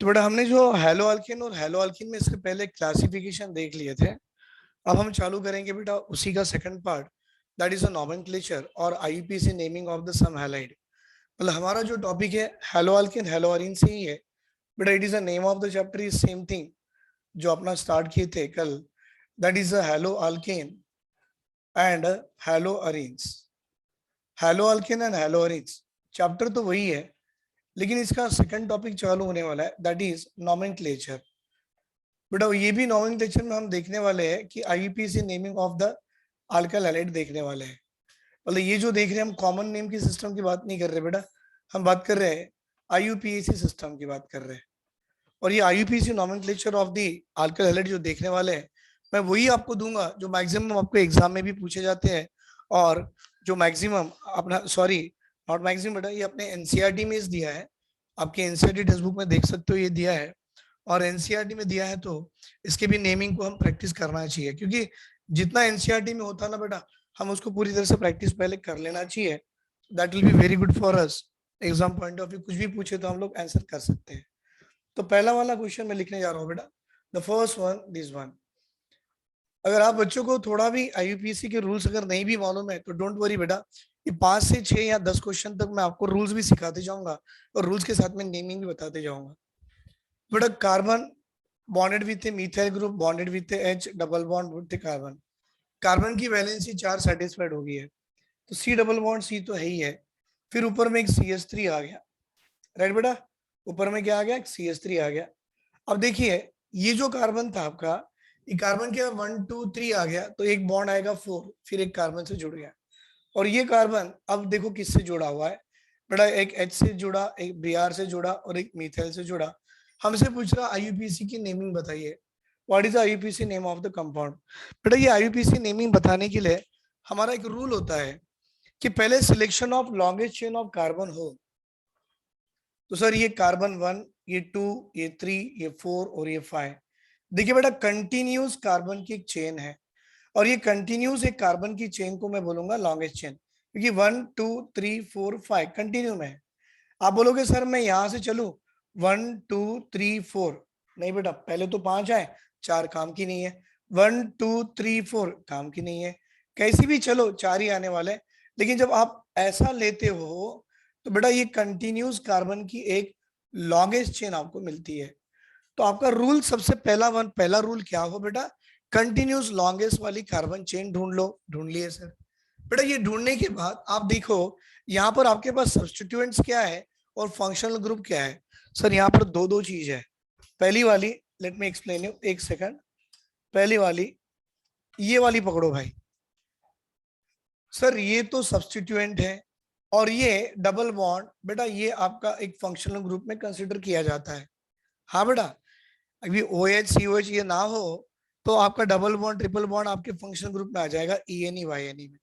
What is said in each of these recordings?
तो बेटा हमने जो हेलो अल्केन और हेलो अल्कीन में इसके पहले क्लासिफिकेशन देख लिए थे। अब हम चालू करेंगे बेटा उसी का second part, that is a nomenclature और IUPAC naming of the some halide. मतलब हमारा जो टॉपिक है हेलो अल्केन हेलो अरीन से ही है बेटा। It is a name of the chapter is same thing जो अपना स्टार्ट किए थे कल, that is a hello alkane and hello arenes. Hello alkane and hello arenes chapter तो वही है, लेकिन इसका सेकंड टॉपिक चालू होने वाला है, दैट इज नोमेनक्लेचर। बेटा ये भी नोमेनक्लेचर में हम देखने वाले हैं कि IUPAC naming of the alkyl halide देखने वाले हैं। मतलब ये जो देख रहे हैं हम कॉमन नेम की सिस्टम की बात नहीं कर रहे बेटा, हम बात कर रहे हैं आईयूपीएसी सिस्टम की बात कर रहे हैं। और ये IUPAC nomenclature of the alkyl halide जो देखने वाले हैं, मैं वही आपको दूंगा जो मैक्सिमम आपको एग्जाम में भी पूछे जाते हैं। और जो मैक्सिमम अपना सॉरी नॉट मैक्सिमम बेटा, ये अपने एनसीईआरटी में इस दिया है, आपके एनसीईआरटी टेक्स्ट बुक में देख सकते हो ये दिया है। और एनसीईआरटी में दिया है तो इसके भी नेमिंग को हम प्रैक्टिस करना चाहिए, क्योंकि जितना एनसीईआरटी में होता ना बेटा, हम उसको पूरी तरह से प्रैक्टिस पहले कर लेना चाहिए। That will be very good for us. Exam point of view कुछ भी पूछे तो हम लोग आंसर कर सकते हैं। तो पहला वाला क्वेश्चन मैं लिखने जा रहा हूँ बेटा, the first one this one. अगर आप बच्चों को थोड़ा भी आईयूपीएससी के रूल्स अगर नहीं भी मालूम है तो डोंट वरी बेटा, ये 5 से 6 या 10 क्वेश्चन तक मैं आपको रूल्स भी सिखाते जाऊंगा और रूल्स के साथ में नेमिंग भी बताते जाऊंगा। बेटा carbon bonded with A methyl group bonded with A H double bond with A carbon. Carbon की वैलेंसी 4 सेटिस्फाइड हो गई है, तो सी डबल बॉन्ड सी तो है ही है। फिर ऊपर में एक CH3 आ गया, राइट बेटा। ऊपर में क्या आ गया, CH3 आ गया। अब देखिए ये जो कार्बन था आपका, ये कार्बन के 1 2 3 आ गया तो एक बॉन्ड आएगा 4, फिर एक कार्बन से जुड़ गया। और ये कार्बन अब देखो किससे जुड़ा हुआ है बेटा, एक H से जुड़ा, एक Br से जुड़ा और एक मिथाइल से जुड़ा। हमसे पूछ रहा आईयूपीएसी की नेमिंग बताइए, what is IUPAC name of the compound. बेटा ये आईयूपीएसी नेमिंग बताने के लिए हमारा एक रूल होता है कि पहले selection of longest chain of carbon हो। तो सर ये कार्बन 1, ये 2, ये 3, ये 4 और ये 5। देखिए बेटा कंटिन्यूस कार्बन की एक चेन है, और ये कंटिन्यूस एक कार्बन की चेन को मैं बोलूंगा लॉन्गेस्ट चेन, क्योंकि 1 2 3 4 5 कंटिन्यू में है। आप बोलोगे सर मैं यहां से चलू 1 2 3 4, नहीं बेटा पहले तो 5 आए, 4 काम की नहीं है। 1 2 3 4 काम की नहीं है, कैसी भी चलो 4 ही आने वाले। लेकिन जब आप ऐसा लेते हो तो बेटा ये कंटिन्यूस कार्बन की एक लॉन्गेस्ट चेन आपको मिलती है। तो आपका रूल सबसे पहला रूल क्या हो बेटा, कंटिन्यूस लॉन्गेस्ट वाली कार्बन चेन ढूंढ लो। ढूंढ लिए सर। बेटा ये ढूंढने के बाद आप देखो यहाँ पर आपके पास सब्स्टिट्यूएंट्स क्या है और फंक्शनल ग्रुप क्या है। सर यहाँ पर दो दो चीज है। पहली वाली, लेट मी एक्सप्लेन यू, एक सेकंड। पहली वाली ये वाली पकड़ो भाई। सर ये तो सब्स्टिट्यूएंट है, और ये डबल बॉन्ड बेटा ये आपका एक फंक्शनल ग्रुप में कंसिडर किया जाता है। हाँ बेटा, अभी OH COH ये ना हो तो आपका डबल बॉन्ड ट्रिपल बॉन्ड आपके फंक्शनल ग्रुप में आ जाएगा ENE YNE में।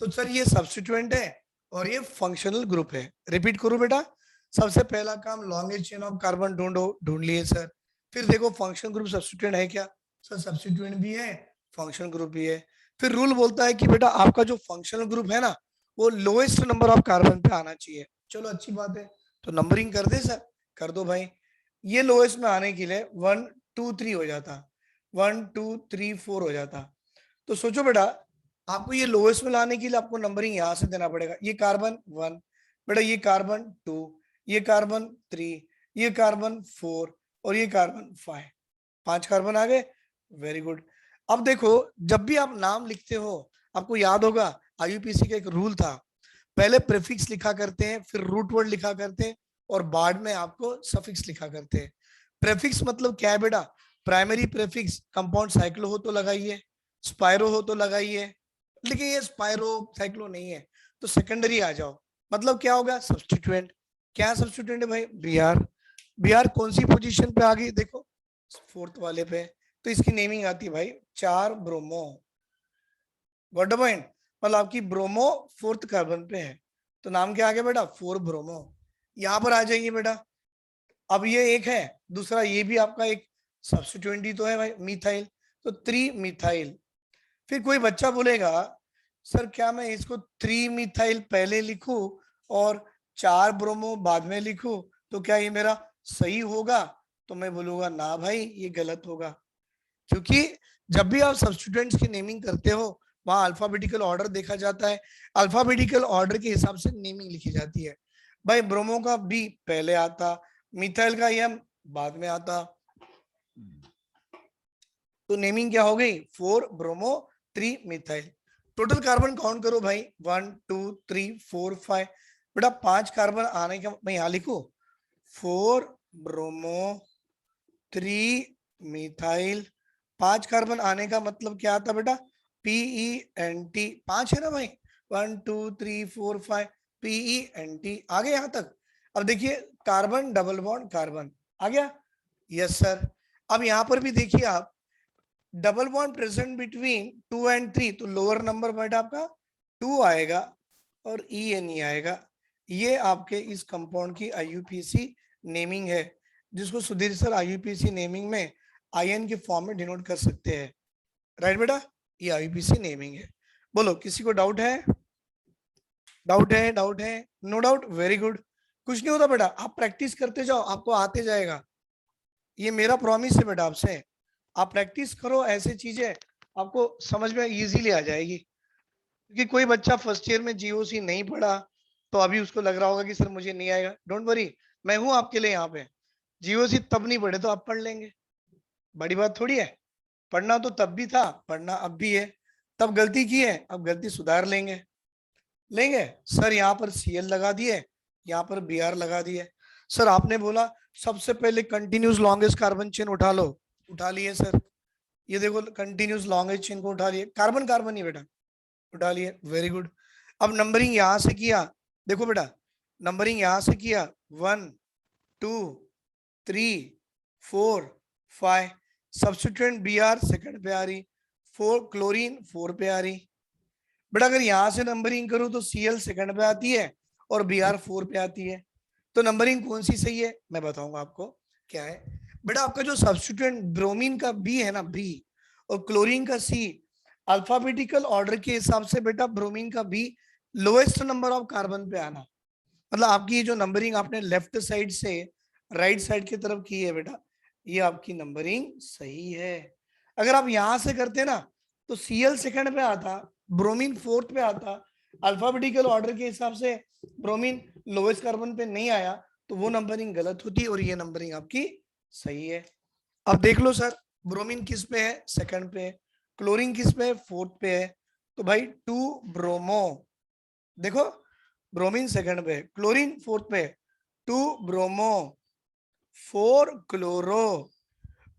तो सर ये सब्स्टिट्यूएंट है और ये फंक्शनल ग्रुप है। रिपीट करो बेटा, सबसे पहला काम लॉन्गेस्ट चेन ऑफ कार्बन ढूंढो, ढूंढ लिए सर। फिर देखो फंक्शनल ग्रुप सब्स्टिट्यूएंट है क्या, सर सब्स्टिट्यूएंट भी है, फंक्शनल ग्रुप भी है। फिर रूल बोलता है कि बेटा आपका जो फंक्शनल ग्रुप है ना, वो लोएस्ट नंबर ऑफ कार्बन पे आना चाहिए। चलो अच्छी बात है, तो नंबरिंग कर दे सर, कर दो भाई। ये लोएस्ट में आने के लिए 1 2 3 हो जाता, 1 2 3 4 हो जाता। तो सोचो बेटा आपको ये लोएस्ट में लाने के लिए आपको नंबरिंग यहां से देना पड़ेगा। ये कार्बन 1 बेटा, ये कार्बन 2, ये कार्बन 3, ये कार्बन 4 और ये कार्बन 5। 5 कार्बन आ गए, वेरी गुड। अब देखो जब भी आप नाम लिखते हो आपको याद होगा आईयूपीएसी का एक रूल था, पहले प्रीफिक्स लिखा करते हैं, फिर रूट वर्ड लिखा करते हैं, और बाद में आपको सफिक्स लिखा करते हैं। प्रीफिक्स मतलब क्या है बेटा, प्राइमरी प्रीफिक्स कंपाउंड साइक्लो हो तो लगाइए, स्पाइरो हो तो लगाइए, लेकिन ये स्पाइरो साइक्लो नहीं है तो सेकेंडरी आ जाओ। मतलब क्या होगा, सब्स्टिट्यूएंट। क्या सब्स्टिट्यूएंट है भाई, Br। Br कौन सी पोजीशन पे आ गई देखो, फोर्थ वाले पे, तो इसकी नेमिंग आती है भाई 4 ब्रोमो। Got the point. मतलब आपकी ब्रोमो फोर्थ कार्बन पे है, तो नाम क्या आ गया बेटा, 4 ब्रोमो। यहां पर आ जाइए बेटा, अब ये एक है, दूसरा ये भी आपका एक सब्स्टिट्यूएंट ही तो है भाई, मिथाइल, तो 3 मिथाइल। फिर कोई बच्चा बोलेगा सर क्या मैं इसको 3 मिथाइल पहले लिखूं और 4 ब्रोमो बाद में लिखूं, तो क्या ये मेरा सही होगा। तो मैं बोलूंगा ना भाई ये गलत होगा, क्योंकि जब भी आप सब्स्टिट्यूएंट्स की नेमिंग करते हो वहां अल्फाबेटिकल ऑर्डर देखा जाता है, अल्फाबेटिकल ऑर्डर के हिसाब से नेमिंग लिखी जाती है। भाई ब्रोमो का बी पहले आता, मिथाइल का एम बाद में आता, तो नेमिंग क्या हो गई, 4 bromo 3 methyl. Total carbon count करो भाई, 1 2 3 4 5। बेटा 5 कार्बन आने का मैं यहां लिखू, 4 ब्रोमो 3 मिथाइल। 5 कार्बन आने का मतलब क्या आता बेटा, PENT, 5 है ना भाई, 1 2 3 4 5, PENT आ गया यहां तक। अब देखिए कार्बन डबल बॉन्ड कार्बन आ गया, यस सर। अब यहां पर भी देखिए आप, double bond present between 2 and 3, तो लोअर नंबर बेटा आपका 2 आएगा और ENE आएगा। ये आपके इस कंपाउंड की IUPAC नेमिंग है, जिसको सुधीर सर IUPAC नेमिंग में IN के फॉर्म में डिनोट कर सकते हैं। राइट बेटा, ये IUPAC नेमिंग है। बोलो किसी को डाउट है, डाउट है, डाउट है, नो डाउट, वेरी गुड। कुछ नहीं होता बेटा, आप प्रैक्टिस करते जाओ, आपको आते जाएगा। ये मेरा प्रॉमिस है बेटा आपसे, आप प्रैक्टिस करो ऐसे चीजें, आपको समझ में इजीली आ जाएगी। क्योंकि कोई बच्चा फर्स्ट ईयर में GOC नहीं पढ़ा तो अभी उसको लग रहा होगा कि सर मुझे नहीं आएगा, डोंट वरी, मैं हूं आपके लिए यहाँ पे। GOC तब नहीं पढ़े तो अब पढ़ लेंगे, बड़ी बात थोड़ी है। पढ़ना तो तब भी था, पढ़ना अब भी है। तब गलती की है, अब गलती सुधार लेंगे। लेंगे सर, यहाँ पर CL लगा दिए, यहाँ पर BR लगा दिए। सर आपने बोला सबसे पहले कंटिन्यूस लॉन्गेस्ट कार्बन चेन उठा लो, उठा लिए सर। ये देखो कंटिन्यूस लॉन्गेस्ट चेन को उठा लिए, कार्बन कार्बन ही बेटा, उठा लिए, वेरी गुड। अब नंबरिंग यहां से किया, देखो बेटा नंबरिंग यहां से किया, 1 2 3 4 5, सब्स्टिट्यूएंट BR सेकंड पे आ रही, 4 क्लोरीन 4 पे आ रही। बेटा अगर यहां से नंबरिंग करूं तो CL सेकंड पे आती है और BR 4 पे आती है, तो नंबरिंग कौन सी सही है मैं बताऊंगा आपको क्या है। बेटा आपका जो सब्स्टिट्यूएंट ब्रोमीन का B है ना, B, और क्लोरीन का C, अल्फाबेटिकल ऑर्डर के हिसाब से बेटा ब्रोमीन का B lowest number of carbon पे आना। मतलब आपकी ये जो नंबरिंग आपने लेफ्ट साइड से राइट साइड की तरफ की है बेटा, ये आपकी नंबरिंग सही है। अगर आप यहां से करते ना तो CL सेकंड पे आता, ब्रोमीन फोर्थ पे आता, अल्फाबेटिकल ऑर्डर के हिसाब से ब्रोमीन लोएस्ट कार्बन पे नहीं आया, तो वो नंबरिंग गलत होती और ये नंबरिंग आपकी सही है। अब देख लो सर, ब्रोमीन किस पे है, सेकंड पे है, क्लोरीन किस पे है, फोर्थ पे है, तो भाई 2 ब्रोमो, देखो ब्रोमीन सेकंड पे, क्लोरीन फोर्थ पे, 2 bromo 4 chloro,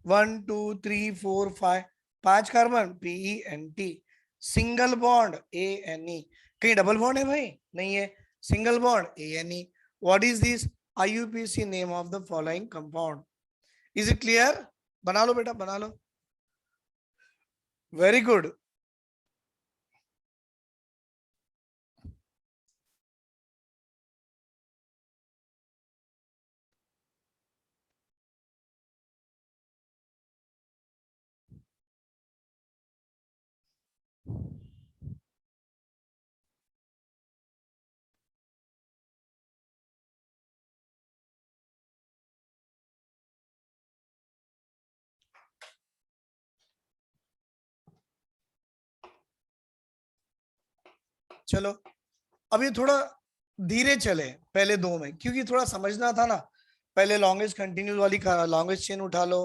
1 2 3 4 5, 5 carbon PENT, single bond ANE। कहीं डबल बॉन्ड है भाई, नहीं है, single bond ANE। What is this, IUPAC name of the following compound. Is it clear, बना लो बेटा बना लो, वेरी गुड। चलो अब ये थोड़ा धीरे चले पहले दो में, क्योंकि थोड़ा समझना था ना। पहले लॉन्गेस्ट कंटिन्यूस वाली लॉन्गेस्ट चेन उठा लो,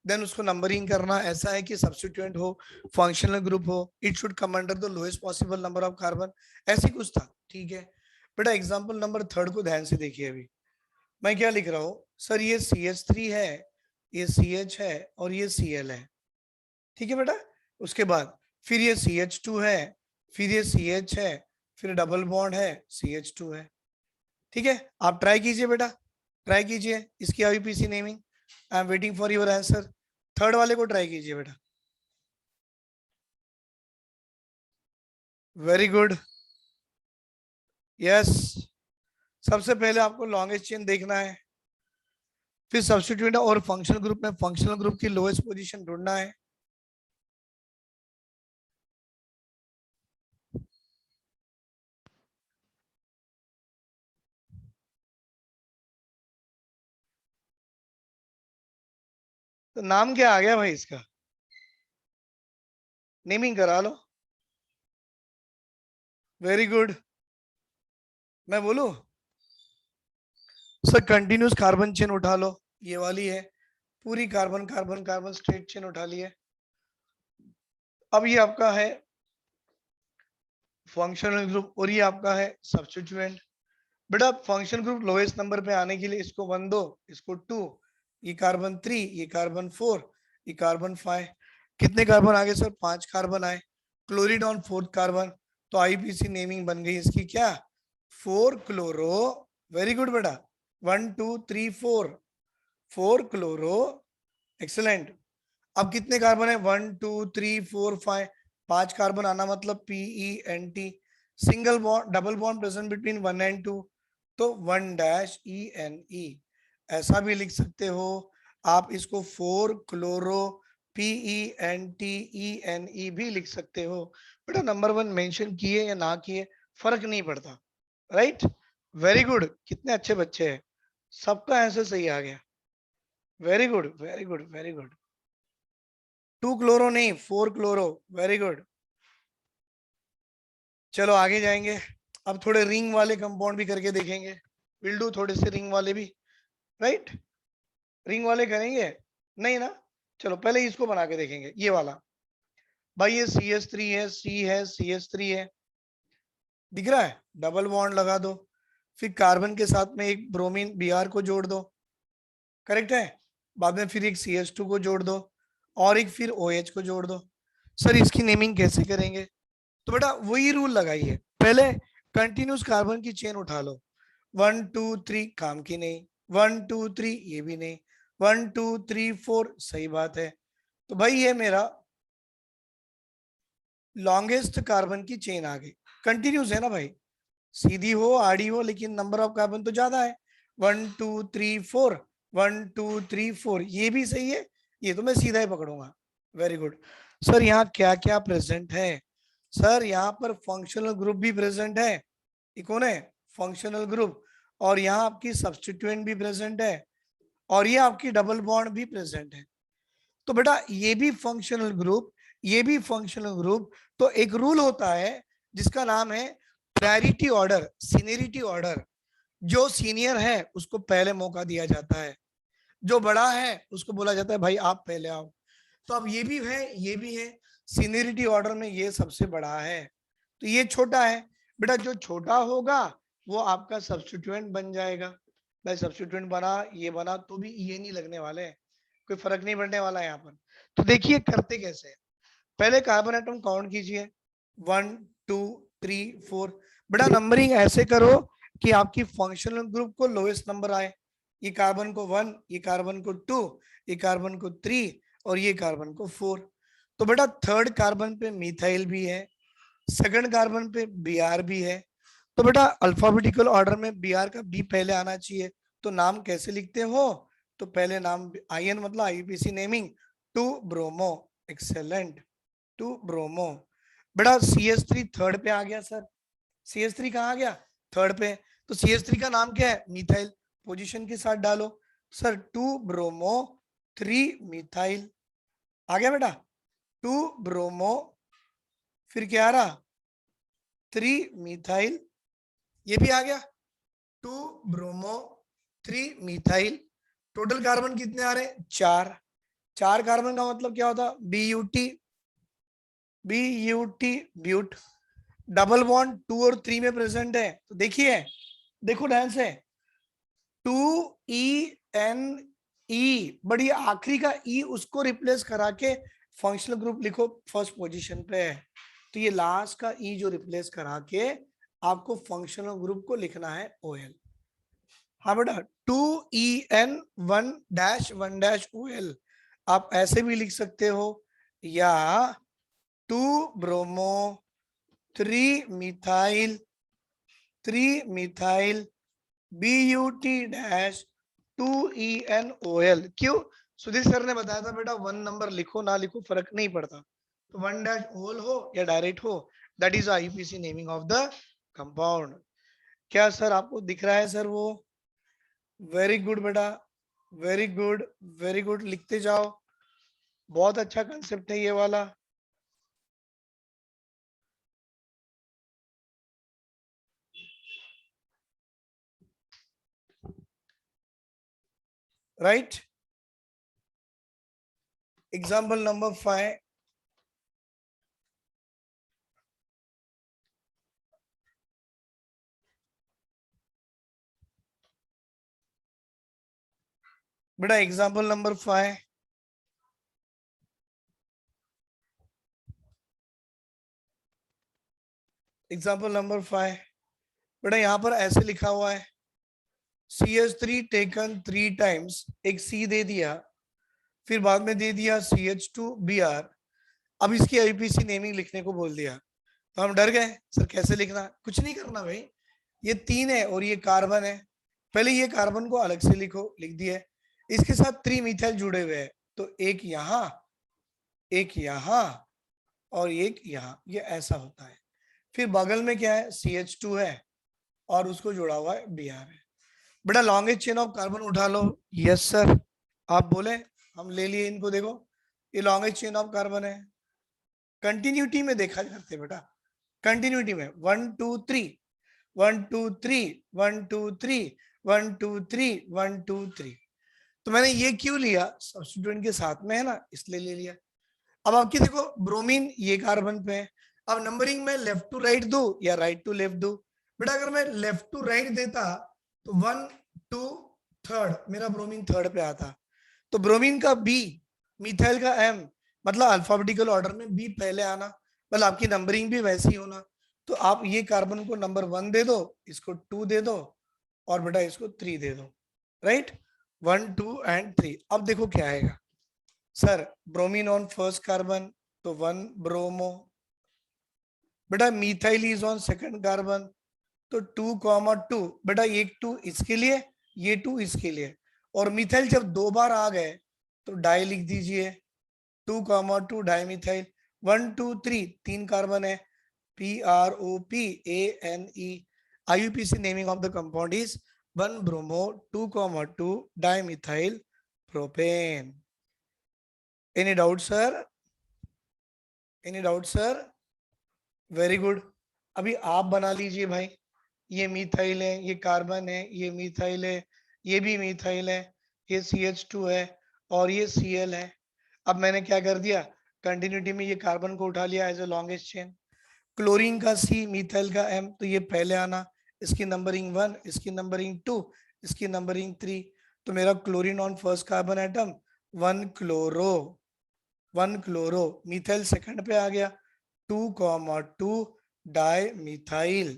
देन उसको नंबरिंग करना ऐसा है कि सब्स्टिट्यूएंट हो, फंक्शनल ग्रुप हो, it should come under the lowest possible number of carbon, ऐसे कुछ था, ठीक है। बेटा एग्जांपल नंबर थर्ड को ध्यान से देखिए। अभी मैं क्या लिख रहा हूँ सर, ये CH3 है, ये CH है और ये CL है, ठीक है बेटा। उसके बाद फिर ये CH2 है, फिर ये CH है, फिर डबल बॉन्ड है, CH2 है, ठीक है। आप ट्राई कीजिए बेटा, ट्राई कीजिए इसकी IUPAC naming. I am waiting for your answer. Third वाले को ट्राई कीजिए बेटा, वेरी गुड, यस। सबसे पहले आपको लॉन्गेस्ट चेन देखना है, फिर सब्स्टिट्यूएंट और फंक्शनल ग्रुप में फंक्शनल ग्रुप की लोएस्ट पोजीशन ढूंढना है। तो नाम क्या आ गया भाई इसका, नेमिंग करा लो। Very good. मैं बोलू सर, कंटिन्यूस कार्बन चेन उठा लो, ये वाली है पूरी, carbon carbon carbon straight chain उठा ली है। अब ये आपका है फंक्शनल ग्रुप और ये आपका है सब्स्टिट्यूएंट। बेटा फंक्शन ग्रुप लोएस्ट नंबर पे आने के लिए इसको 1 दो, इसको 2, ये कार्बन 3, ये कार्बन 4, ये कार्बन 5। कितने कार्बन आ गए सर, 5 कार्बन आए। क्लोरीन ऑन 4th कार्बन, तो आईपीसी नेमिंग बन गई इसकी क्या, 4 क्लोरो। वेरी गुड बेटा, 1 2 3 4, 4 क्लोरो। एक्सलेंट। अब कितने कार्बन है, 1 2 3 4 5, 5 कार्बन आना मतलब PENT। Single bond double bond present between 1 and 2, तो 1-ENE। ऐसा भी लिख सकते हो आप इसको, 4 क्लोरो PENTENE भी लिख सकते हो। बेटा नंबर 1 मेंशन किए या ना किए फर्क नहीं पड़ता, राइट। वेरी गुड, कितने अच्छे बच्चे हैं, सबका आंसर सही आ गया। Very good very good very good. 2 chloro नहीं, 4 क्लोरो। Very good. चलो आगे जाएंगे, अब थोड़े रिंग वाले कंपाउंड भी करके देखेंगे। विल डू थोड़े से रिंग वाले भी, राइट। रिंग वाले करेंगे नहीं ना, चलो पहले इसको बना के देखेंगे, ये वाला। भाई ये CH3 है, C है, CH3 है, दिख रहा है, डबल बॉन्ड लगा दो, फिर कार्बन के साथ में एक ब्रोमीन Br को जोड़ दो, करेक्ट है। बाद में फिर एक CH2 को जोड़ दो और एक फिर OH को जोड़ दो। सर इसकी नेमिंग कैसे करेंगे, तो बेटा वही रूल लगाइए, पहले कंटिन्यूस कार्बन की चेन उठा लो, 1 2 3 काम की नहीं, 1 2 3 ये भी नहीं, 1 2 3 4 सही बात है। तो भाई ये मेरा लॉन्गेस्ट कार्बन की चेन आ गई, कंटिन्यूस है ना भाई, सीधी हो आड़ी हो लेकिन नंबर ऑफ कार्बन तो ज्यादा है, 1 2 3 4, 1 2 3 4 ये भी सही है, ये तो मैं सीधा ही पकड़ूंगा। Very good. सर यहाँ क्या क्या प्रेजेंट है, सर यहाँ पर फंक्शनल ग्रुप भी प्रेजेंट है, ये कौन है, फंक्शनल ग्रुप, और यहाँ आपकी सब्स्टिट्यूएंट भी प्रेजेंट है, और ये आपकी डबल बॉन्ड भी प्रेजेंट है। तो बेटा ये भी फंक्शनल ग्रुप, ये भी फंक्शनल ग्रुप, तो एक रूल होता है जिसका नाम है प्रायोरिटी ऑर्डर, सीनियरिटी ऑर्डर। जो सीनियर है उसको पहले मौका दिया जाता है, जो बड़ा है उसको बोला जाता है भाई आप पहले आओ। तो अब ये भी है, ये भी है, सीनियरिटी ऑर्डर में ये सबसे बड़ा है, तो ये छोटा है। बेटा जो छोटा होगा वो आपका सब्स्टिट्यूएंट बन जाएगा। भाई सब्स्टिट्यूएंट बना, ये बना तो भी ये नहीं लगने वाले हैं, कोई फर्क नहीं पड़ने वाला है यहाँ पर। तो देखिए करते कैसे है, पहले कार्बन एटम काउंट कीजिए, 1 2 3 4। बेटा नंबरिंग ऐसे करो कि आपकी फंक्शनल ग्रुप को लोएस्ट नंबर आए, ये कार्बन को 1, ये कार्बन को 2, ये कार्बन को 3 और ये कार्बन को 4। तो बेटा थर्ड कार्बन पे मिथाइल भी है, सेकंड कार्बन पे Br भी है, तो बेटा अल्फाबेटिकल ऑर्डर में Br का B पहले आना चाहिए। तो नाम कैसे लिखते हो, तो पहले नाम IN मतलब IPC naming, 2 bromo. Excellent, 2 bromo. बेटा CH3 थर्ड पे आ गया सर, CH3 कहाँ आ गया, थर्ड पे, तो CH3 का नाम क्या है, मिथाइल, पोजीशन के साथ डालो सर, 2 ब्रोमो 3 मिथाइल। आ गया बेटा, 2 ब्रोमो, फिर क्या आ रहा, 3 मिथाइल, ये भी आ गया, 2 ब्रोमो 3 मिथाइल। टोटल कार्बन कितने आ रहे हैं, 4। 4 कार्बन का मतलब क्या होता, BUT, BUT but. Double bond 2 और 3 में प्रेजेंट है, तो देखिए, देखो ध्यान से, 2ENE, बड़ी आखिरी का E उसको रिप्लेस करा के फंक्शनल ग्रुप लिखो, फर्स्ट पोजीशन पे है, तो ये लास्ट का E जो रिप्लेस करा के आपको फंक्शनल ग्रुप को लिखना है OL। हाँ बेटा 2EN1-1-OL आप ऐसे भी लिख सकते हो, या 2 ब्रोमो 3 मिथाइल, 3 मिथाइल BUT-2ENOL। क्यों, सुधीर सर ने बताया था बेटा 1 नंबर लिखो ना लिखो फर्क नहीं पड़ता, तो 1-OL हो या डायरेक्ट हो, that is IPC naming of the compound. क्या सर आपको दिख रहा है सर वो, वेरी गुड बेटा, वेरी गुड वेरी गुड, लिखते जाओ। बहुत अच्छा कंसेप्ट है ये वाला। राइट। एग्जाम्पल नंबर 5, बेटा एग्जाम्पल नंबर 5, एग्जाम्पल नंबर 5, बेटा यहाँ पर ऐसे लिखा हुआ है CH3 टेकन 3 टाइम्स, एक C दे दिया, फिर बाद में दे दिया CH2Br। अब इसकी आईपीसी नेमिंग लिखने को बोल दिया, तो हम डर गए सर कैसे लिखना। कुछ नहीं करना भाई, ये 3 है और ये कार्बन है, पहले ये कार्बन को अलग से लिखो, लिख दिया। इसके साथ 3 मिथाइल जुड़े हुए हैं, तो एक यहाँ, एक यहाँ और एक यहाँ, ये ऐसा होता है। फिर बगल में क्या है, CH2 है और उसको जुड़ा हुआ है Br है। बेटा लॉन्गेस्ट चेन ऑफ कार्बन उठा लो। यस सर, आप बोले, हम ले लिए इनको। देखो ये लॉन्गेस्ट चेन ऑफ कार्बन है, कंटिन्यूटी में देखा करते बेटा, कंटिन्यूटी में 1 2 3 1 2 3 1 2 3 1 2 3 1 2 3। तो मैंने ये क्यों लिया, सब्स्टिट्यूएंट के साथ में है ना, इसलिए ले लिया। अब आपकी देखो ब्रोमीन ये कार्बन पे है, अब नंबरिंग में लेफ्ट टू राइट दो या राइट टू लेफ्ट दो। बेटा अगर मैं लेफ्ट टू राइट देता तो 1 2 3 मेरा ब्रोमीन 3rd पे आता, तो ब्रोमीन का B, मिथाइल का M, मतलब अल्फाबेटिकल ऑर्डर में B पहले आना, मतलब आपकी नंबरिंग भी वैसी होना। तो आप ये कार्बन को नंबर 1 दे दो, इसको 2 दे दो और बेटा इसको 3 दे दो। Right, 1 2 and 3। अब देखो क्या आएगा sir, bromine on first carbon तो 1 ब्रोमो। बेटा methyl is on second carbon तो 2,2। बेटा एक 2 इसके लिए, ये 2 इसके लिए, और मिथाइल जब 2 बार आ गए तो डाई लिख दीजिए, 2,2 डाई मिथाइल। 1 2 3 3 कार्बन है, PROPANE। IUPAC naming of the compound is 1 bromo 2,2 di methyl propane. Any doubt sir, any doubt sir? Very good. अभी आप बना लीजिए भाई, ये मिथाइल है, ये कार्बन है, ये मिथाइल है, ये भी मिथाइल है, ये CH2 है और ये Cl है। अब मैंने क्या कर दिया, कंटिन्यूटी में ये कार्बन को उठा लिया as a longest chain. Chlorine का C, मिथाइल का M, तो ये पहले आना, इसकी नंबरिंग 1, इसकी नंबरिंग 2, इसकी नंबरिंग 3। तो मेरा chlorine on first carbon atom 1 chloro, 1 chloro. Methyl second पे आ गया, 2,2 डाई मिथाइल।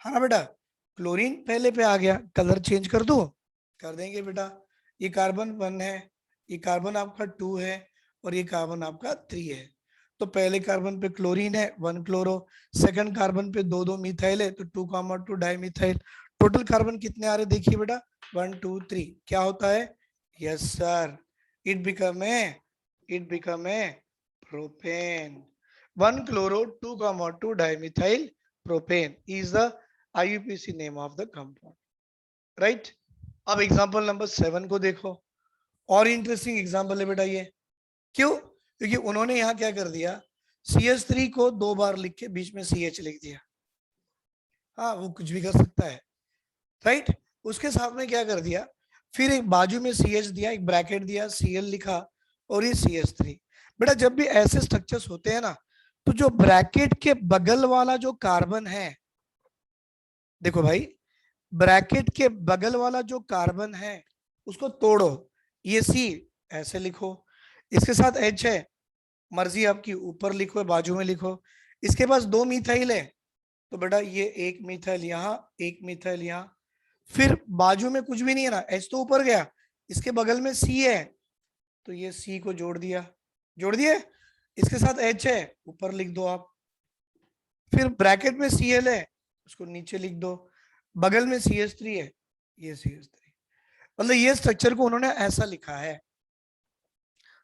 हाँ बेटा, क्लोरीन पहले पे आ गया, कलर चेंज कर दो, कर देंगे बेटा। ये कार्बन 1 है, ये कार्बन आपका 2 है और ये कार्बन आपका 3 है। तो पहले कार्बन पे क्लोरीन है 1 क्लोरो, सेकंड कार्बन पे 2 2 मिथाइल है तो 2,2 डाई मिथाइल। टोटल कार्बन कितने आ रहे देखिए बेटा, 1 2 3। क्या होता है, yes sir, it become a, it become a propane. 1 chloro 2,2 di methyl propane is the IUPAC name of the compound. Right. अब एग्जांपल नंबर 7 को देखो, और इंटरेस्टिंग एग्जांपल है बेटा ये। क्यों, क्योंकि उन्होंने यहाँ क्या कर दिया, CH3 को 2 बार लिख के बीच में CH लिख दिया। हाँ वो कुछ भी कर सकता है, राइट। उसके साथ में क्या कर दिया, फिर एक बाजू में CH दिया, एक ब्रैकेट दिया, Cl लिखा और ये CH3। बेटा जब भी ऐसे स्ट्रक्चर्स होते हैं ना, तो जो ब्रैकेट के बगल वाला जो कार्बन है, देखो भाई, ब्रैकेट के बगल वाला जो कार्बन है उसको तोड़ो, ये C ऐसे लिखो, इसके साथ H है, मर्जी आपकी, ऊपर लिखो बाजू में लिखो। इसके पास 2 मिथाइल है तो बेटा ये एक मिथाइल यहाँ, एक मिथाइल यहाँ। फिर बाजू में कुछ भी नहीं है ना, H तो ऊपर गया, इसके बगल में C है तो ये C को जोड़ दिया, जोड़ दिए। इसके साथ H है, ऊपर लिख दो आप। फिर ब्रैकेट में Cl है, उसको नीचे लिख दो, बगल में CH3 है, ये CH3। मतलब ये स्ट्रक्चर को उन्होंने ऐसा लिखा है।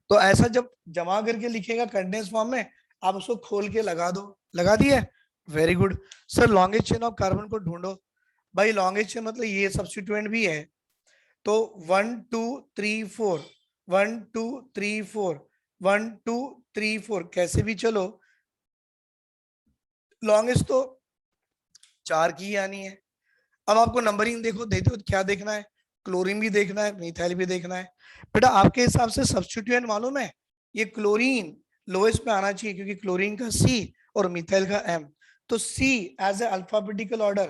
तो ऐसा जब जमा करके लिखेगा कंडेंस फॉर्म में, आप उसको खोल के लगा दो, लगा दिए, very good. Sir longest chain of carbon को ढूंढो। भाई लॉन्गेस्ट चेन मतलब ये सब्स्टिट्यूएंट भी है, तो 1 2 3 4, 1 2 3 4, 1 2 3 4 कैसे भी चलो, लॉन्गेस्ट तो 4 की ही आनी है। अब आपको नंबरिंग देखो देते हो तो क्या देखना है, क्लोरीन भी देखना है, मिथाइल भी देखना है। बेटा आपके हिसाब से सब्स्टिट्यूएंट मालूम है, ये क्लोरीन लोएस्ट पे आना चाहिए क्योंकि क्लोरीन का सी और मिथाइल का एम। तो सी एज ए अल्फाबेटिकल ऑर्डर,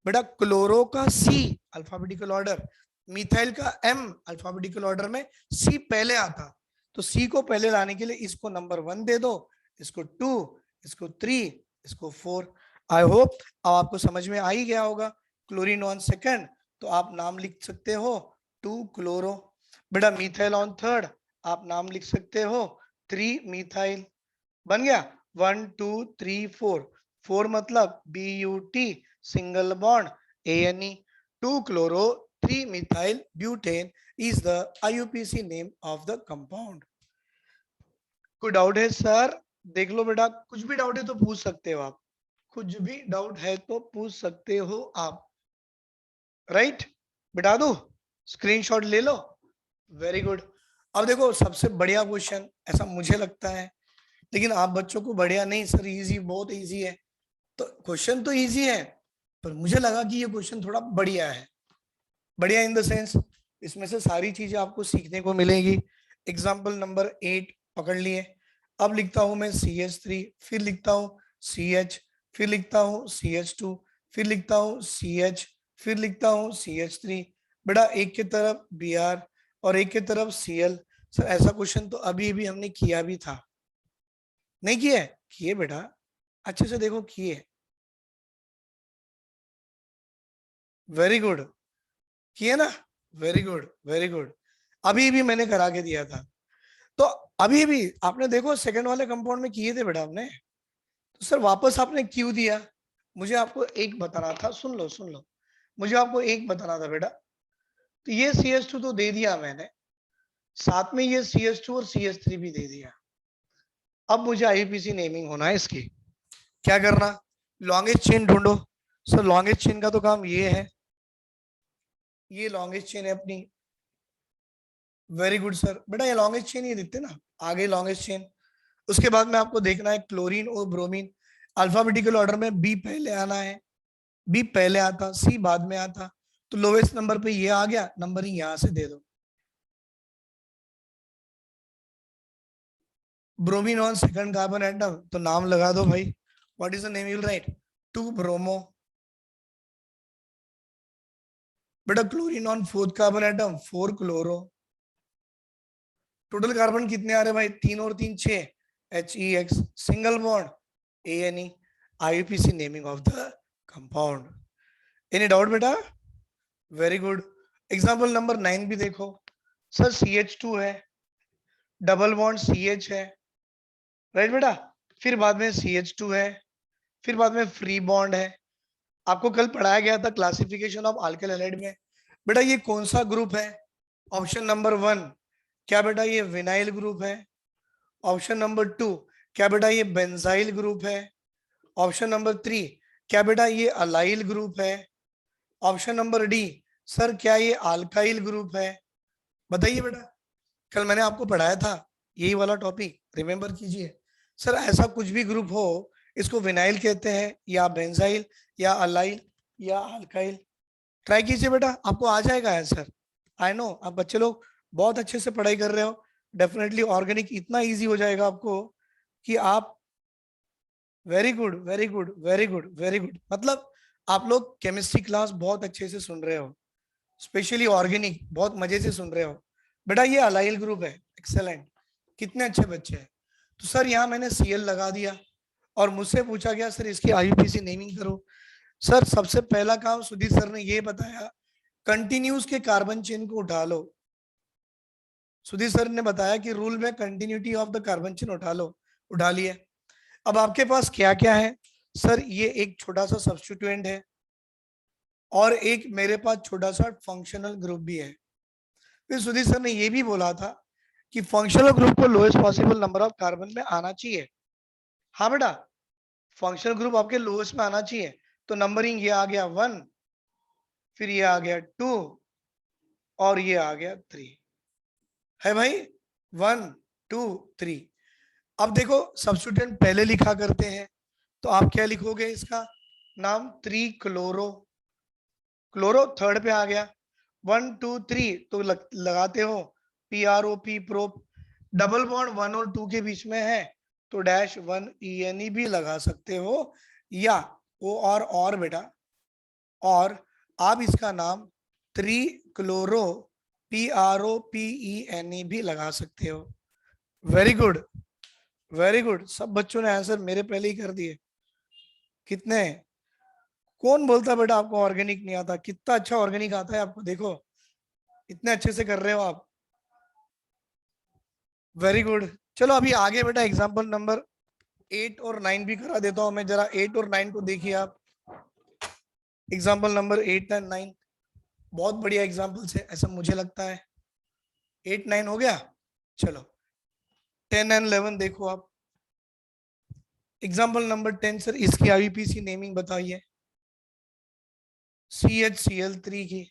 बेटा क्लोरो का सी अल्फाबेटिकल ऑर्डर, मिथाइल का एम अल्फाबेटिकल ऑर्डर में सी पहले आता। तो सी को पहले लाने के लिए इसको नंबर 1 दे दो, इसको 2, इसको 3, इसको 4। आई होप अब आपको समझ में आ ही गया होगा। क्लोरीन ऑन सेकंड तो आप नाम लिख सकते हो 2 क्लोरो। बेटा मिथाइल ऑन थर्ड आप नाम लिख सकते हो 3 मिथाइल। बन गया 1 2 3 4। 4 मतलब BUT single bond ANE। 2 chloro 3 methyl butane is the IUPAC name of the compound। कोई डाउट है सर? देख लो बेटा, कुछ भी डाउट है तो पूछ सकते हो आप, कुछ भी डाउट है तो पूछ सकते हो आप। राइट, बिठा दो, स्क्रीनशॉट ले लो। Very good. अब देखो सबसे बढ़िया क्वेश्चन ऐसा मुझे लगता है, लेकिन आप बच्चों को बढ़िया नहीं सर, इजी, बहुत इजी है। तो क्वेश्चन तो इजी है, पर मुझे लगा कि ये क्वेश्चन थोड़ा बढ़िया है। बढ़िया इन द सेंस इसमें से सारी चीजें आपको सीखने को मिलेगी। एग्जाम्पल नंबर 8 पकड़ लिए। अब लिखता हूं मैं CH3, फिर लिखता हूं CH, फिर लिखता हूं CH2, फिर लिखता हूं CH, फिर लिखता हूं CH3। बेटा एक की तरफ Br और एक की तरफ Cl। सर ऐसा क्वेश्चन तो अभी भी हमने किया भी था, नहीं किया? किए बेटा, अच्छे से देखो, किए। वेरी गुड, किए ना? Very good very good. अभी भी मैंने करा के दिया था। तो अभी भी आपने देखो सेकंड वाले कंपाउंड में किए थे बेटा आपने, तो सर वापस आपने क्यों दिया? मुझे आपको एक बताना था, सुन लो सुन लो, मुझे आपको एक बताना था बेटा। तो ये CH2 तो दे दिया मैंने, साथ में ये CH2 और CH3 भी दे दिया। अब मुझे IUPAC नेमिंग होना है इसकी। क्या करना? लॉन्गेस्ट चेन ढूंढो। सर लॉन्गेस्ट चेन का तो काम ये है, ये लॉन्गेस्ट चेन है अपनी। Very good sir. बेटा ये लॉन्गेस्ट चेन ये दिखते ना, आगे लॉन्गेस्ट चेन। उसके बाद में आपको देखना है क्लोरीन और ब्रोमीन। अल्फाबेटिकल ऑर्डर में बी पहले आना है, बी पहले आता, सी बाद में आता। तो लोवेस्ट नंबर पे ये आ गया, नंबरिंग यहां से दे दो। Bromine on second carbon atom, तो नाम लगा दो भाई, what is the name you write? 2 bromo. बेटा chlorine on fourth carbon atom 4 chloro. Total carbon कितने आ रहे भाई? 3 और 3 6, HEX single bond ANE। IUPAC naming of the compound. Any doubt बेटा? Very good. एग्जाम्पल नंबर 9 भी देखो। सर CH2 है, डबल बॉन्ड CH है, राइट बेटा? फिर बाद में CH2 है, फिर बाद में फ्री बॉन्ड है। आपको कल पढ़ाया गया था क्लासिफिकेशन ऑफ अल्काइल हैलाइड में। बेटा ये कौन सा ग्रुप है? ऑप्शन नंबर 1, क्या बेटा ये विनाइल ग्रुप है? ऑप्शन नंबर 2, क्या बेटा ये बेंजाइल ग्रुप है? ऑप्शन नंबर 3, क्या बेटा ये अलाइल ग्रुप है? ऑप्शन नंबर डी, सर क्या ये अल्काइल ग्रुप है? बताइए बेटा, कल मैंने आपको पढ़ाया था यही वाला टॉपिक, रिमेंबर कीजिए। सर ऐसा कुछ भी ग्रुप हो, इसको विनाइल कहते हैं या बेंजाइल या अलाइल या अल्काइल। ट्राई कीजिए बेटा, आपको आ जाएगा आंसर। आई नो आप बच्चे लोग बहुत अच्छे से पढ़ाई कर रहे हो, डेफिनेटली ऑर्गेनिक इतना इजी हो जाएगा आपको कि आप, very good very good very good very good. मतलब आप लोग केमिस्ट्री क्लास बहुत अच्छे से सुन रहे हो, स्पेशली ऑर्गेनिक बहुत मजे से सुन रहे हो। बेटा ये अलाइल ग्रुप है, एक्सेलेंट, कितने अच्छे बच्चे हैं। तो सर यहाँ मैंने Cl लगा दिया और मुझसे पूछा गया सर इसकी IUPAC नेमिंग करो। सर सबसे पहला काम सुधीर सर ने ये बताया, कंटिन्यूस के कार्बन चेन को उठा लो। सुधीर सर ने बताया कि रूल में continuity of the carbon chain उठा लो, उठा लिए। अब आपके पास क्या क्या है? सर ये एक छोटा सा सब्स्टिट्यूएंट है और एक मेरे पास छोटा सा फंक्शनल ग्रुप भी है। फिर सुधीर सर ने ये भी बोला था कि फंक्शनल ग्रुप को lowest possible number of carbon में आना चाहिए। हाँ बेटा, फंक्शनल ग्रुप आपके लोएस्ट में आना चाहिए। तो नंबरिंग ये आ गया 1, फिर ये आ गया 2 और ये आ गया 3। है भाई 1 2 3। अब देखो सब्स्टिट्यूएंट पहले लिखा करते हैं, तो आप क्या लिखोगे इसका नाम, 3 क्लोरो, क्लोरो थर्ड पे आ गया, 1 2 3 तो लगाते हो PROP प्रोप, डबल बॉन्ड 1 और 2 के बीच में है तो डैश 1 ENE भी लगा सकते हो, या ओ और बेटा, और आप इसका नाम 3 क्लोरो PROPENE भी लगा सकते हो। वेरी गुड, वेरी गुड, सब बच्चों ने आंसर मेरे पहले ही कर दिए। कितने, कौन बोलता बेटा आपको ऑर्गेनिक नहीं आता, कितना अच्छा ऑर्गेनिक आता है आपको, देखो इतने अच्छे से कर रहे हो आप, वेरी गुड। चलो अभी आगे बेटा एग्जांपल नंबर 8 और 9 भी करा देता हूं मैं, जरा 8 और 9 को देखिए आप। एग्जांपल नंबर 8 एंड 9 बहुत बढ़िया एग्जांपल्स है ऐसा मुझे लगता है। 8 9 हो गया, चलो 10 एंड 11 देखो आप। एग्जांपल नंबर 10 सर, इसकी IUPAC नेमिंग बताइए। CHCl3 की।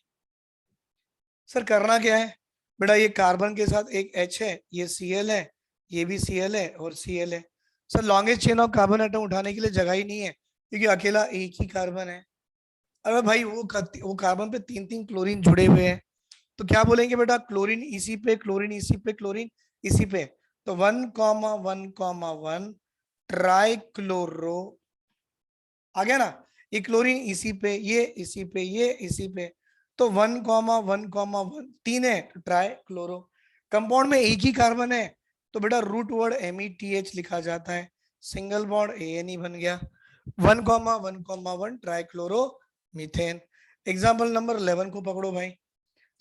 सर करना क्या है बेटा, ये कार्बन के साथ एक H है, ये Cl है, ये भी Cl है और Cl है। Sir longest chain of carbon atom उठाने के लिए जगह ही नहीं है क्योंकि अकेला एक ही कार्बन है। अरे भाई वो कार्बन पे 3 3 क्लोरीन जुड़े हुए हैं, तो क्या बोलेंगे बेटा, क्लोरीन इसी पे, क्लोरीन इसी पे, क्लोरीन इसी पे, तो 1,1,1 ट्राई क्लोरो आ गया ना, ये क्लोरीन इसी पे, ये इसी पे, ये इसी पे, तो 1,1,1 तीन है तो ट्राई क्लोरो। कंपाउंड में एक ही कार्बन है तो बेटा रूट वर्ड METH लिखा जाता है, सिंगल बॉन्ड ANE बन गया, 1,1,1 try chloro methane. Example number 11 को पकड़ो भाई।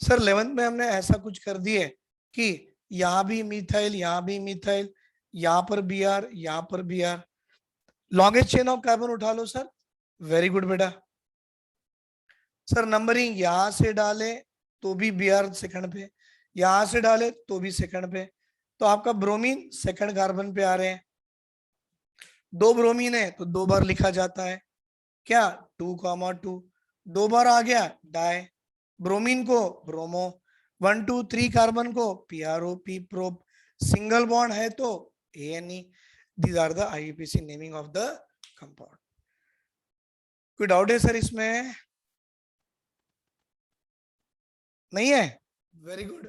सर 11th में हमने ऐसा कुछ कर दिए कि यहाँ भी मिथाइल, यहाँ भी मिथाइल, यहाँ पर Br, यहाँ पर Br, longest chain of carbon उठा लो सर। वेरी गुड बेटा। सर नंबरिंग यहां से डाले तो भी Br सेकंड पे, यहां से डाले तो भी सेकंड पे, तो आपका ब्रोमीन सेकंड कार्बन पे आ रहे हैं, 2 ब्रोमीन है तो 2 बार लिखा जाता है, क्या 2,2, 2 बार आ गया डाई, ब्रोमीन को ब्रोमो, 1 2 3 कार्बन को PROP प्रोप, सिंगल बॉन्ड है तो ANE। These are the IUPAC naming of the compound. कोई डाउट है सर इसमें? नहीं है, वेरी गुड।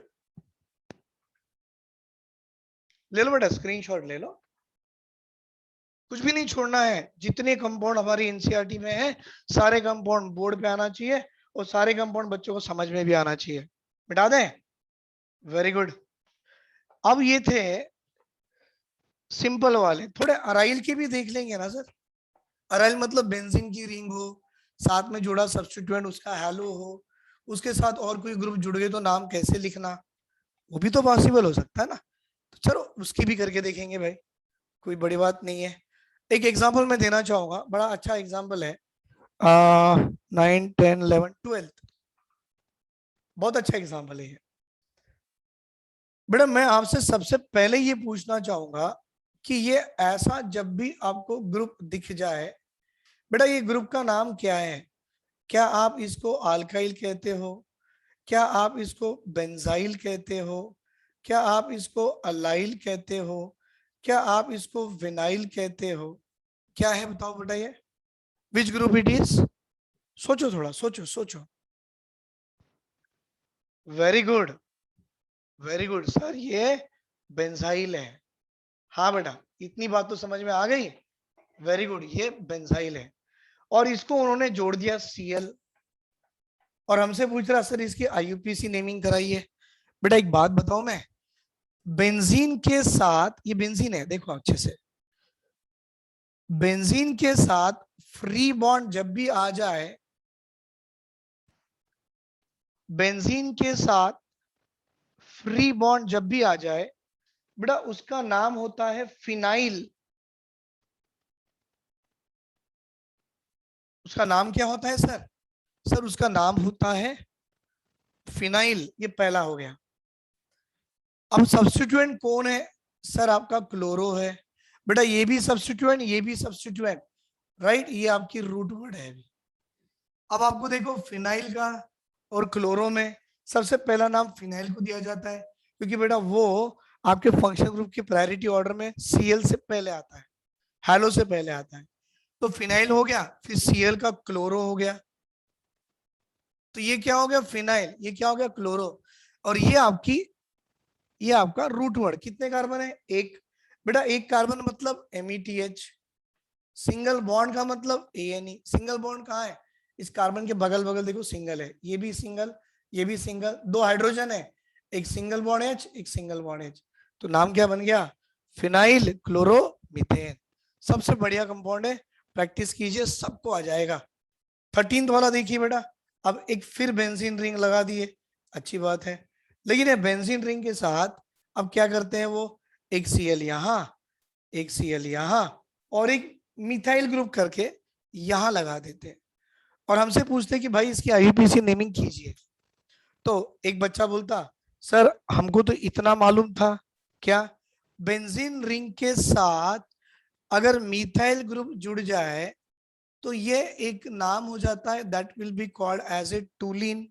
ले लो बेटा स्क्रीनशॉट ले लो, कुछ भी नहीं छोड़ना है, जितने कंपाउंड हमारी एनसीईआरटी में है सारे कंपाउंड बोर्ड पे आना चाहिए और सारे कंपाउंड बच्चों को समझ में भी आना चाहिए। मिटा दें, वेरी गुड। अब ये थे सिंपल वाले, थोड़े अराइल के भी देख लेंगे ना सर। अराइल मतलब बेंजीन की रिंग हो, साथ में जुड़ा सब्स्टिट्यूएंट उसका हैलो हो, उसके साथ और कोई ग्रुप जुड़ गए तो नाम कैसे लिखना, वो भी तो पॉसिबल हो सकता है ना, तो चलो उसकी भी करके देखेंगे भाई, कोई बड़ी बात नहीं है। एक एग्जाम्पल मैं देना चाहूंगा, बड़ा अच्छा एग्जाम्पल है, 9 10 11 12, बहुत अच्छा एग्जाम्पल है ये। बेटा मैं आपसे सबसे पहले ये पूछना चाहूंगा कि ये ऐसा जब भी आपको ग्रुप दिख जाए, बेटा ये ग्रुप का नाम क्या है? क्या आप इसको अल्काइल कहते हो, क्या आप इसको बेंजाइल कहते हो, क्या आप इसको अलाइल कहते हो, क्या आप इसको विनाइल कहते हो, क्या है बताओ बेटा ये, विच ग्रुप इट इज? सोचो थोड़ा, सोचो सोचो। Very good, very good sir, ये बेंजाइल है। हाँ बेटा इतनी बात तो समझ में आ गई, वेरी गुड, ये बेंजाइल है और इसको उन्होंने जोड़ दिया Cl, और हमसे पूछ रहा सर इसकी IUPAC नेमिंग कराइए। बेटा एक बात बताऊं मैं, बेंजीन के साथ, ये बेंजीन है देखो अच्छे से, बेंजीन के साथ फ्री बॉन्ड जब भी आ जाए, बेंजीन के साथ फ्री बॉन्ड जब भी आ जाए बेटा उसका नाम होता है फिनाइल। उसका नाम क्या होता है सर? सर उसका नाम होता है फिनाइल, ये पहला हो गया। अब सब्स्टिट्यूएंट कौन है? सर आपका क्लोरो है, बेटा ये भी सब्स्टिट्यूएंट, ये भी सब्स्टिट्यूएंट, राइट, ये आपकी रूट वर्ड है अभी। अब आपको देखो फिनाइल का और क्लोरो में सबसे पहला नाम फिनाइल को दिया जाता है क्योंकि बेटा वो आपके फंक्शन ग्रुप की प्रायोरिटी ऑर्डर में सीएल से पहले आता है, हैलो से पहले आता है। तो फिनाइल हो गया, फिर सीएल का क्लोरो हो गया, तो ये क्या हो गया फिनाइल, ये क्या हो गया क्लोरो। और ये आपका रूट वर्ड कितने कार्बन है, एक। बेटा एक कार्बन मतलब METH, सिंगल बॉन्ड का मतलब ANE। सिंगल बॉन्ड कहाँ है, इस कार्बन के बगल बगल देखो सिंगल है, ये भी सिंगल, ये भी सिंगल, दो हाइड्रोजन है, एक सिंगल बॉन्ड H, एक सिंगल बॉन्ड H। तो नाम क्या बन गया, फिनाइल क्लोरोमीथेन। सबसे बढ़िया कंपाउंड है, प्रैक्टिस कीजिए सबको आ जाएगा। 13th वाला देखिए बेटा, अब एक फिर बेंजीन रिंग लगा दिए, अच्छी बात है, लेकिन ये बेंजीन रिंग के साथ अब क्या करते हैं वो, एक Cl यहाँ, एक Cl यहाँ, और एक मिथाइल ग्रुप करके यहां लगा देते हैं। और हमसे पूछते हैं कि भाई इसकी IUPAC नेमिंग कीजिए। तो एक बच्चा बोलता, सर हमको तो इतना मालूम था, क्या, बेंजीन रिंग के साथ अगर मिथाइल ग्रुप जुड़ जाए तो ये एक नाम हो जाता है, that will be called as a toluene.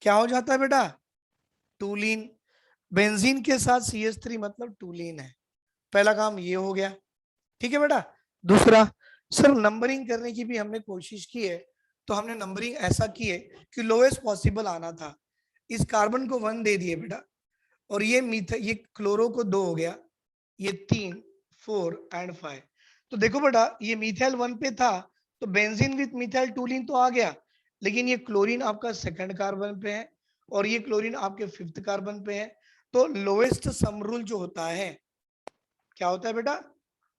क्या हो जाता है बेटा, टूलिन। बेंजीन के साथ CH3 मतलब टूलिन है। पहला काम ये हो गया, ठीक है बेटा। दूसरा, सर नंबरिंग करने की भी हमने कोशिश की है, तो हमने नंबरिंग ऐसा की है कि लोएस्ट पॉसिबल आना था। इस कार्बन को 1 दे दिए बेटा, और ये क्लोरो को 2 हो गया, ये 3, 4 एंड 5। तो देखो बेटा ये मिथाइल 1 पे था, तो बेंजीन विथ मिथाइल टूलिन तो आ गया, लेकिन ये क्लोरीन आपका सेकंड कार्बन पे है, और ये क्लोरीन आपके 5th कार्बन पे है। तो लोएस्ट सम रूल जो होता है, क्या होता है बेटा,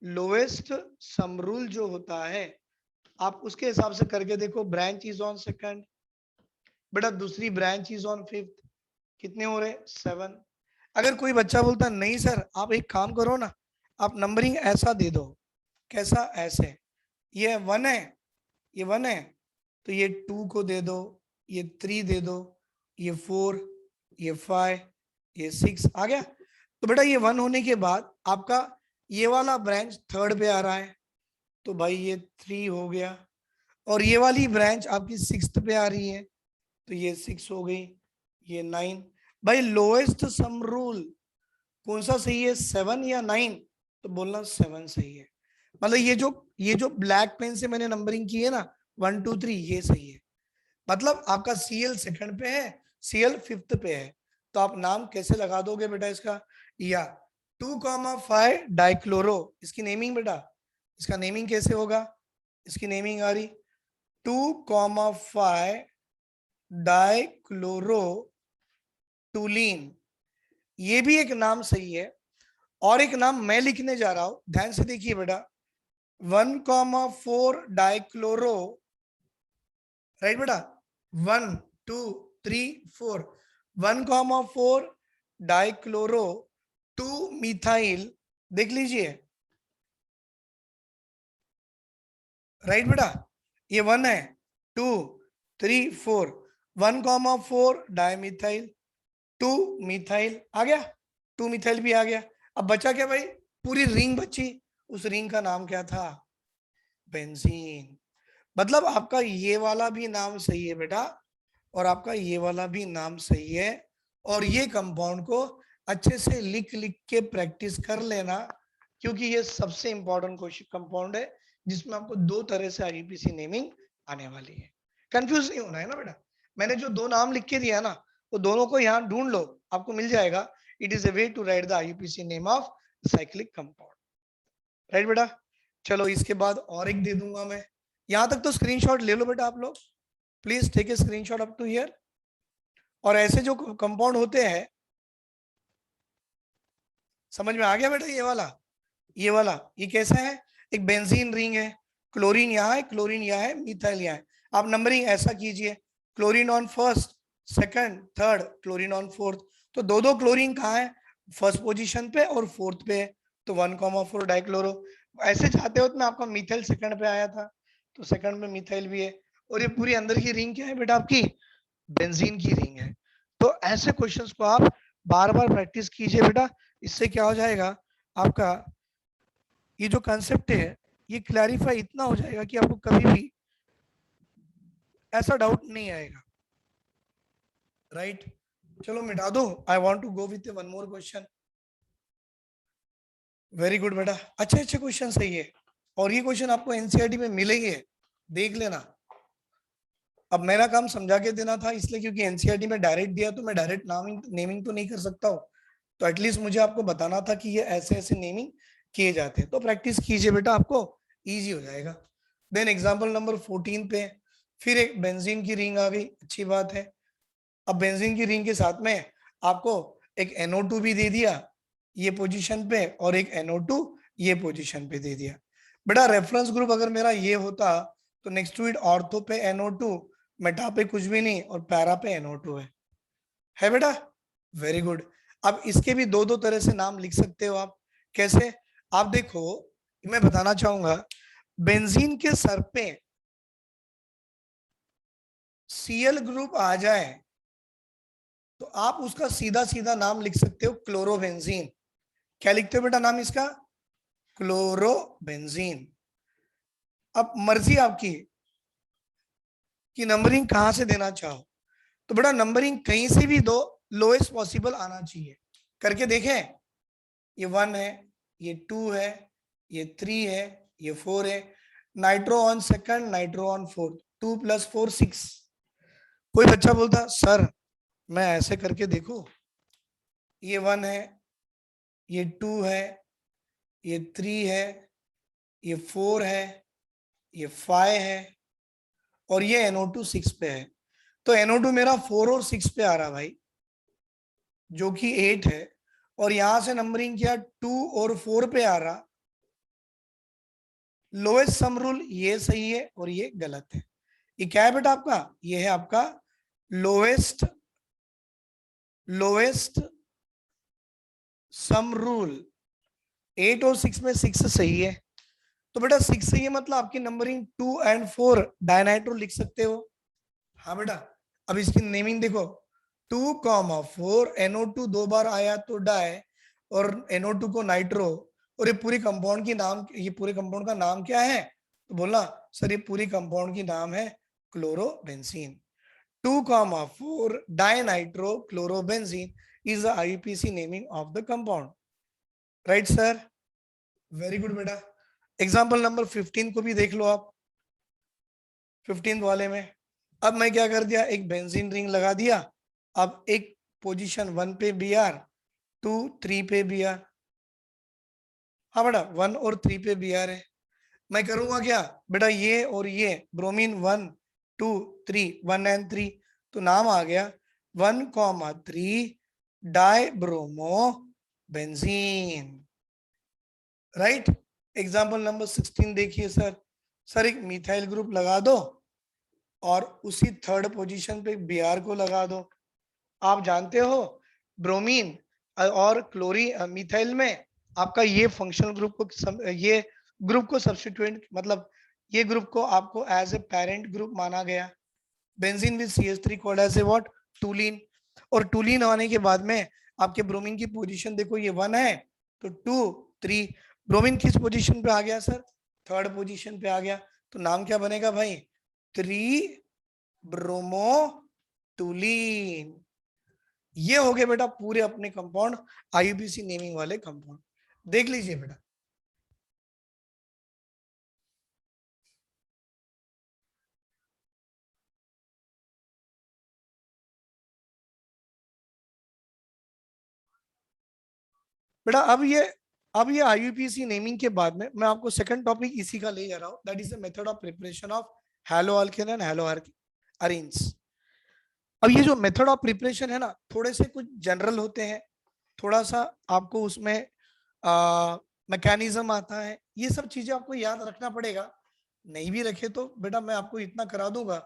लोएस्ट सम रूल जो होता है, आप उसके हिसाब से करके देखो। ब्रांच इज ऑन सेकंड, बेटा दूसरी ब्रांच इज ऑन 5th, कितने हो रहे 7। अगर कोई बच्चा बोलता नहीं सर आप एक काम करो ना, आप नंबरिंग ऐसा दे दो, कैसा, ऐसे, ये 1 है, ये 1 है, तो ये 2 को दे दो, ये 3 दे दो, ये 4, ये 5, ये 6 आ गया। तो बेटा ये 1 होने के बाद आपका ये वाला ब्रांच 3rd पे आ रहा है, तो भाई ये 3 हो गया, और ये वाली ब्रांच आपकी 6th पे आ रही है, तो ये 6 हो गई, ये 9। भाई लोएस्ट सम रूल कौन सा सही है, 7 या 9, तो बोलना 7 सही है। मतलब ये जो ब्लैक पेन से मैंने नंबरिंग की है ना 1 2 3, ये सही है। मतलब आपका Cl सेकंड पे है, Cl 5th पे है, तो आप नाम कैसे लगा दोगे बेटा इसका, या 2,5 डाइक्लोरो, इसकी नेमिंग बेटा, इसका नेमिंग कैसे होगा, इसकी नेमिंग आ रही 2,5 डाइक्लोरो टूलिन, ये भी एक नाम सही है। और एक नाम मैं लिखने जा रहा हूं, ध्यान से देखिए बेटा, 1,4 डाइक्लोरो, राइट बेटा, 1 2 3 4, 1,4 डाइक्लोरो 2 मिथाइल, देख लीजिए, राइट बेटा, ये 1 है, 2 3 4, 1,4 डाइमिथाइल 2 मिथाइल आ गया, 2 मिथाइल भी आ गया। अब बचा क्या भाई, पूरी रिंग बची, उस रिंग का नाम क्या था, बेंजीन। मतलब आपका ये वाला भी नाम सही है बेटा, और आपका ये वाला भी नाम सही है। और ये कंपाउंड को अच्छे से लिख लिख के प्रैक्टिस कर लेना, क्योंकि ये सबसे इंपॉर्टेंट क्वेश्चन कंपाउंड है, जिसमें आपको 2 तरह से IUPAC नेमिंग आने वाली है। कंफ्यूज नहीं होना है ना बेटा, मैंने जो 2 नाम लिख के दिया ना, वो दोनों को यहाँ ढूंढ लो, आपको मिल जाएगा। It is a way to write the IUPAC name of cyclic compound, right बेटा। चलो इसके बाद और एक दे दूंगा मैं, यहां तक तो स्क्रीनशॉट ले लो बेटा आप लोग, please take a screenshot up to here. और ऐसे जो कंपाउंड होते हैं, समझ में आ गया बेटा, ये वाला ये कैसा है, एक बेंजीन रिंग है, क्लोरीन यहाँ है, क्लोरीन यहाँ है, मिथाइल यहाँ है। आप नंबरिंग ऐसा कीजिए, chlorine on first, second, third, chlorine on fourth. तो दो दो क्लोरीन कहाँ है, फर्स्ट पोजीशन पे और 4th पे है, तो 1,4 डाइक्लोरो। ऐसे चाहते हो तो मैं आपका मिथाइल सेकंड पे आया था, तो सेकंड में मिथाइल भी है। और ये पूरी अंदर की रिंग क्या है बेटा, आपकी बेंजीन की रिंग है। तो ऐसे क्वेश्चंस को आप बार बार प्रैक्टिस कीजिए बेटा, इससे क्या हो जाएगा, आपका ये जो कंसेप्ट है ये क्लैरिफाई इतना हो जाएगा कि आपको कभी भी ऐसा डाउट नहीं आएगा, राइट। चलो मिटा दो, I want to go with one more question. Very good बेटा, अच्छे अच्छे क्वेश्चन सही है, और ये क्वेश्चन आपको एनसीईआरटी में मिलेंगे, देख लेना। अब मेरा काम समझा के देना था, इसलिए क्योंकि एनसीईआरटी में डायरेक्ट दिया तो मैं डायरेक्ट नामिंग नेमिंग तो नहीं कर सकता हूँ, तो एटलीस्ट मुझे आपको बताना था कि ये ऐसे ऐसे नेमिंग किए जाते हैं। तो प्रैक्टिस कीजिए बेटा, आपको इजी हो जाएगा। देन एग्जांपल नंबर 14 पे फिर एक बेंजीन की रिंग आ गई, अच्छी बात है। अब बेंजीन की रिंग के साथ में आपको एक NO2 भी दे दिया ये पोजीशन पे, और एक NO2 ये पोजीशन पे दे दिया। बेटा रेफरेंस ग्रुप अगर मेरा ये होता तो नेक्स्ट टू इट ऑर्थो पे NO2, मेटा पे कुछ भी नहीं, और पैरा पे NO2 है बेटा। Very good. अब इसके भी दो दो तरह से नाम लिख सकते हो आप। कैसे? आप देखो, मैं बताना चाहूंगा, बेंजीन के सर पे Cl ग्रुप आ जाए तो आप उसका सीधा सीधा नाम लिख सकते हो क्लोरोबेंजीन। क्या लिखते हो बेटा नाम इसका? क्लोरोबेंजीन। अब मर्जी आपकी कि नंबरिंग कहां से देना चाहो, तो बेटा नंबरिंग कहीं से भी दो, लोएस्ट पॉसिबल आना चाहिए। करके देखें, ये 1 है, ये 2 है, ये 3 है, ये 4 है। Nitro on second, nitro on fourth, 2 + 4 6। कोई बच्चा बोलता सर मैं ऐसे करके देखो, ये 1 है, ये 2 है, ये 3 है, ये 4 है, ये 5 है, और ये NO2 6 पे है। तो NO2 मेरा 4 और 6 पे आ रहा भाई, जो कि 8 है, और यहां से नंबरिंग किया 2 और 4 पे आ रहा। लोएस्ट सम रूल ये सही है और ये गलत है। ये क्या है बेटा आपका? ये है आपका लोएस्ट लोएस्ट सम रूल। 8 और 6 में 6 सही है, तो बेटा 6 सही है, मतलब आपकी नंबरिंग 2 और 4 डायनाइट्रो लिख सकते हो। हाँ बेटा। अब इसकी नेमिंग देखो, 2,4 NO2 दो बार आया तो डाई, और NO2 को नाइट्रो, और ये पूरे कंपाउंड का नाम क्या है? तो बोलना सर ये पूरी कंपाउंड की नाम है chlorobenzene. 2,4 dinitro chlorobenzene is the IUPAC naming of the compound. Right sir? Very good बेटा। एग्जाम्पल नंबर 15 को भी देख लो आप। 15 वाले में अब मैं क्या कर दिया, एक बेंजीन रिंग लगा दिया। अब एक पोजीशन 1 पे Br, 2 3 पे Br। हाँ बेटा 1 और 3 पे Br है। मैं करूंगा क्या बेटा, ये और ये ब्रोमीन 1 2 3, 1 और 3, तो नाम आ गया 1,3 die bromo benzene. Right. Example number 16 देखिए सर। सर एक मिथाइल ग्रुप लगा दो, और उसी थर्ड पोजीशन पे Br को लगा दो। आप जानते हो ब्रोमीन और मिथाइल में आपका ये फंक्शनल ग्रुप को ये ग्रुप को सब्स्टिट्यूएंट, मतलब ये ग्रुप को आपको एज ए पेरेंट ग्रुप माना गया। Benzene with CH3 called as a what? Toluene. और टूलिन आने के बाद में आपके ब्रोमीन की पोजीशन देखो, ये 1 है तो 2 3, ब्रोमीन किस पोजीशन पे आ गया सर? थर्ड पोजीशन पे आ गया। तो नाम क्या बनेगा भाई? 3 ब्रोमो टूलिन। ये हो गए बेटा पूरे अपने कंपाउंड IUPAC नेमिंग वाले कंपाउंड। देख लीजिए बेटा। बेटा अब ये IUPAC नेमिंग के बाद में मैं आपको सेकंड टॉपिक इसी का ले जा रहा हूं, that is the method of preparation of hello alkane and hello arenes. अब ये जो मेथड ऑफ प्रिपरेशन है ना, थोड़े से कुछ जनरल होते हैं, थोड़ा सा आपको उसमें मैकेनिज्म आता है, ये सब चीजें आपको याद रखना पड़ेगा। नहीं भी रखे तो बेटा मैं आपको इतना करा दूंगा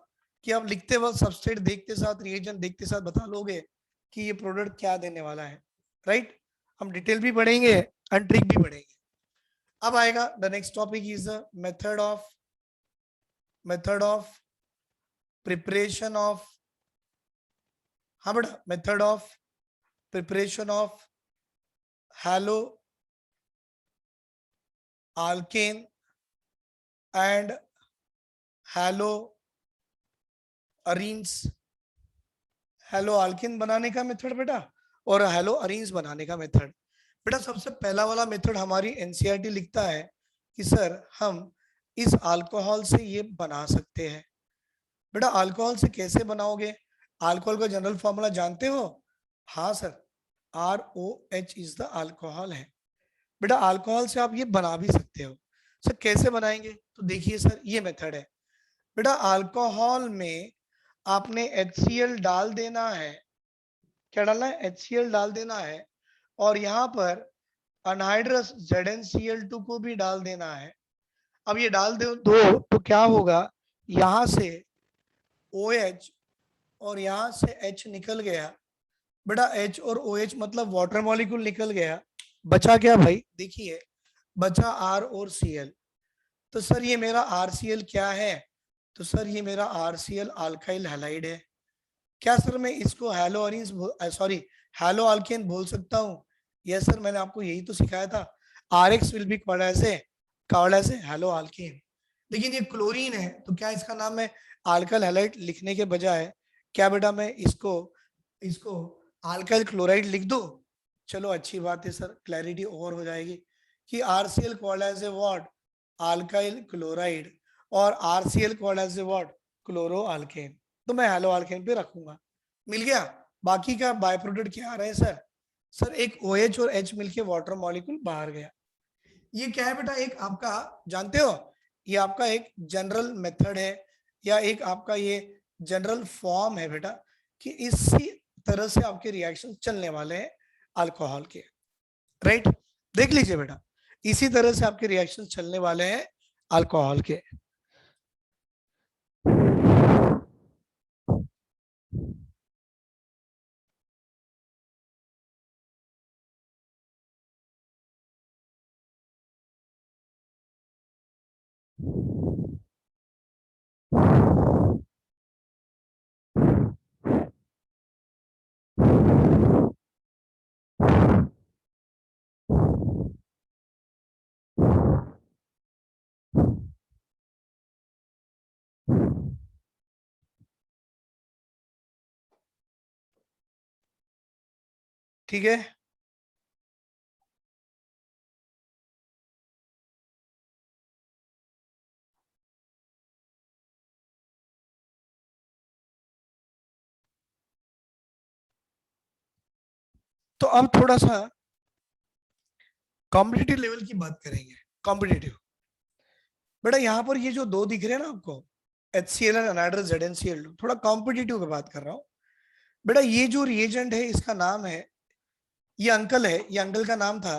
कि आप लिखते वक्त सबस्ट्रेट देखते साथ, रिएजेंट देखते साथ बता लोगे कि ये प्रोडक्ट क्या देने वाला है। राइट। हम डिटेल भी पढ़ेंगे एंड ट्रिक भी पढ़ेंगे। अब आएगा the next topic is method of preparation of, हाँ बेटा, method of preparation of hello alkane and hello arenes. Hello alkene बनाने का मेथड बेटा, और हैलो अरीन्स बनाने का मेथड। बेटा सबसे पहला वाला मेथड हमारी एनसीईआरटी लिखता है कि सर हम इस अल्कोहल से ये बना सकते हैं। बेटा अल्कोहल से कैसे बनाओगे? अल्कोहल का जनरल फॉर्मूला जानते हो? हाँ sir, ROH is the alcohol है। बेटा अल्कोहल से आप ये बना भी सकते हो। सर कैसे बनाएंगे? तो देखिए सर ये मेथड है। बेटा अल्कोहल में आपने HCl डाल देना है। क्या डालना है? HCl डाल देना है। और यहाँ पर अनहाइड्रस ZnCl2 को भी डाल देना है। अब ये डाल दो तो क्या होगा, यहां से OH और यहां से H निकल गया। बेटा H और OH मतलब वाटर मॉलिक्यूल निकल गया। बचा क्या भाई? देखिए बचा R और Cl। तो सर ये मेरा RCl क्या है? तो सर ये मेरा RCl अल्काइल हैलाइड है। क्या सर मैं इसको hello arenes sorry hello alkane बोल सकता हूँ? यस सर, मैंने आपको यही तो सिखाया था। RX will be called as halo alkane. लेकिन ये क्लोरीन है तो क्या इसका नाम है अल्काइल हैलाइड लिखने के बजाय क्या बेटा मैं इसको इसको अल्काइल क्लोराइड लिख दूं? चलो अच्छी बात है सर, क्लैरिटी और हो जाएगी कि RCl called as a what? Alkyl chloride. और RCl called as a what? Chloro alkane. तो मैं हैलो अल्केन पे रखूंगा। मिल गया। बाकी का बाय प्रोडक्ट क्या आ रहा है सर? सर एक OH और H मिलके वाटर मॉलिक्यूल बाहर गया। ये क्या है बेटा? एक आपका जानते हो, ये आपका एक जनरल मेथड है या एक आपका ये जनरल फॉर्म है बेटा कि इसी तरह से आपके रिएक्शन चलने वाले हैं अल्कोहल के। राइट, देख लीजिए बेटा, इसी तरह से आपके रिएक्शन चलने वाले हैं अल्कोहल के। ठीक है, तो अब थोड़ा सा कॉम्पिटिटिव लेवल की बात करेंगे। कॉम्पिटिटिव बेटा यहाँ पर ये जो दो दिख रहे हैं ना आपको, HCl और अनहाइड्रस ZnCl2, थोड़ा कॉम्पिटिटिव की बात कर रहा हूँ। बेटा ये जो रिएजेंट है इसका नाम है, ये अंकल है, ये अंकल का नाम था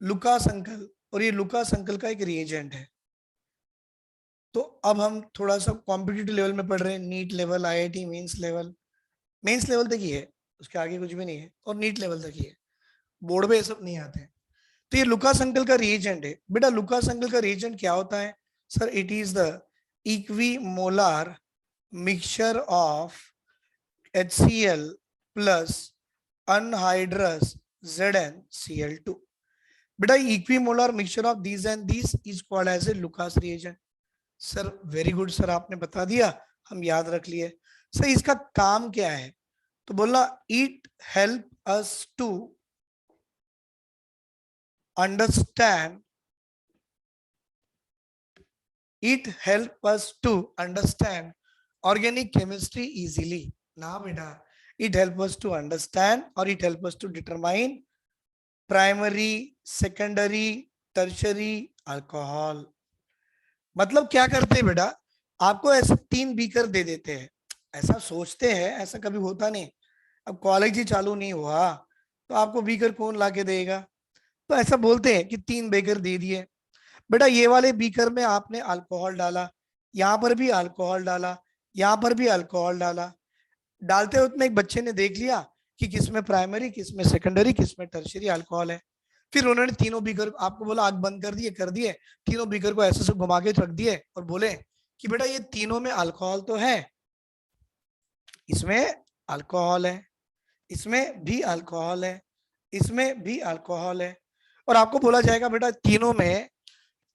लुकास अंकल, और ये लुकास अंकल का एक रिएजेंट है। तो अब हम थोड़ा सा कॉम्पिटिटिव लेवल में पढ़ रहे हैं, NEET level, IIT mains level तक ही है, उसके आगे कुछ भी नहीं है, और नीट लेवल तक ही है, बोर्ड पे ये सब नहीं आते हैं। तो ये लुकास अंकल का रिएजेंट है। बेटा लुकास अंकल का रिएजेंट क्या होता है sir? It is the equimolar mixture of HCl plus anhydrous ZnCl2। बेटा equimolar mixture of these and these is called as a Lucas reagent. Sir very good sir, आपने बता दिया, हम याद रख लिए। सर इसका काम क्या है? तो बोलना it help us to understand it help us to understand organic chemistry easily. ना बेटा, it help us to understand or it help us to determine primary, secondary, tertiary alcohol. मतलब क्या करते हैं बेटा, आपको ऐसे 3 बीकर दे देते हैं, ऐसा सोचते हैं, ऐसा कभी होता नहीं। अब कॉलेज ही चालू नहीं हुआ तो आपको बीकर कौन ला के देगा? तो ऐसा बोलते हैं कि 3 बीकर दे दिए। बेटा ये वाले बीकर में आपने अल्कोहल डाला, यहाँ पर भी अल्कोहल डाला, यहाँ पर भी अल्कोहल डाला। डालते वक्त में एक बच्चे ने देख लिया कि किसमें प्राइमरी, किसमें सेकेंडरी, किसमें टर्शियरी अल्कोहल है। फिर उन्होंने तीनों बीकर आपको बोला आग बंद कर दिए, तीनों बीकर को ऐसे से घुमा के रख दिए और बोले कि बेटा ये तीनों में अल्कोहल तो है, इसमें अल्कोहल है, इसमें भी अल्कोहल है, इसमें भी अल्कोहल है। और आपको बोला जाएगा बेटा तीनों में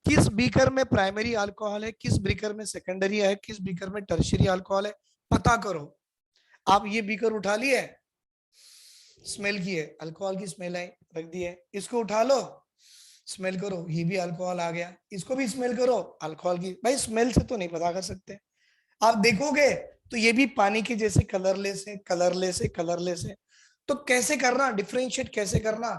किस बीकर में प्राइमरी अल्कोहल है, किस बीकर में सेकेंडरी है, किस बीकर में टर्शियरी अल्कोहल है, पता करो। आप ये बीकर उठा लिए, स्मेल की है, अल्कोहल की स्मेल आई, रख दी है। इसको उठा लो, स्मेल करो, ये भी अल्कोहल आ गया। इसको भी स्मेल करो, अल्कोहल की। भाई स्मेल से तो नहीं पता कर सकते। आप देखोगे तो ये भी पानी के जैसे कलरलेस है, कलरलेस है, कलरलेस है। तो कैसे करना, डिफरेंशिएट कैसे करना?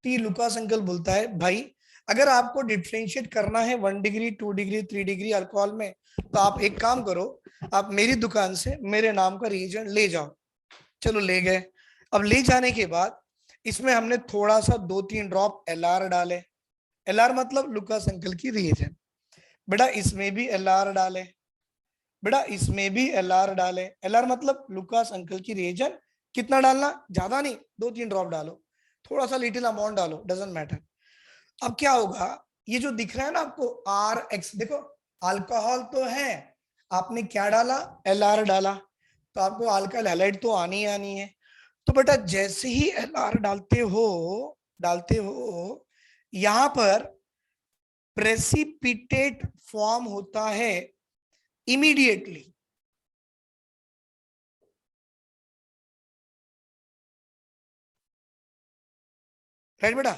तो ये लुकास अंकल बोलता है भाई, अगर आपको डिफरेंशिएट करना है 1 डिग्री, 2 डिग्री, 3 डिग्री अल्कोहल में, तो आप एक काम करो, आप मेरी दुकान से मेरे नाम का रिएजेंट ले जाओ। चलो ले गए। अब ले जाने के बाद इसमें हमने थोड़ा सा 2-3 ड्रॉप एलआर डाले। एलआर मतलब लुकास अंकल की रिएजेंट। बेटा इसमें भी एलआर डाले, बेटा इसमें भी एलआर डाले। एलआर मतलब लुकास अंकल की रिएजेंट। कितना डालना, ज्यादा नहीं, 2-3 ड्रॉप डालो, थोड़ा सा लिटिल अमाउंट डालो, डजेंट मैटर। अब क्या होगा, ये जो दिख रहा है ना आपको आर एक्स, देखो अल्कोहल तो है, आपने क्या डाला, एलआर डाला, तो आपको अल्काइल हैलाइड तो आनी ही आनी है। तो बेटा जैसे ही एलआर डालते हो यहां पर प्रेसिपिटेट फॉर्म होता है इमीडिएटली। राइट बेटा,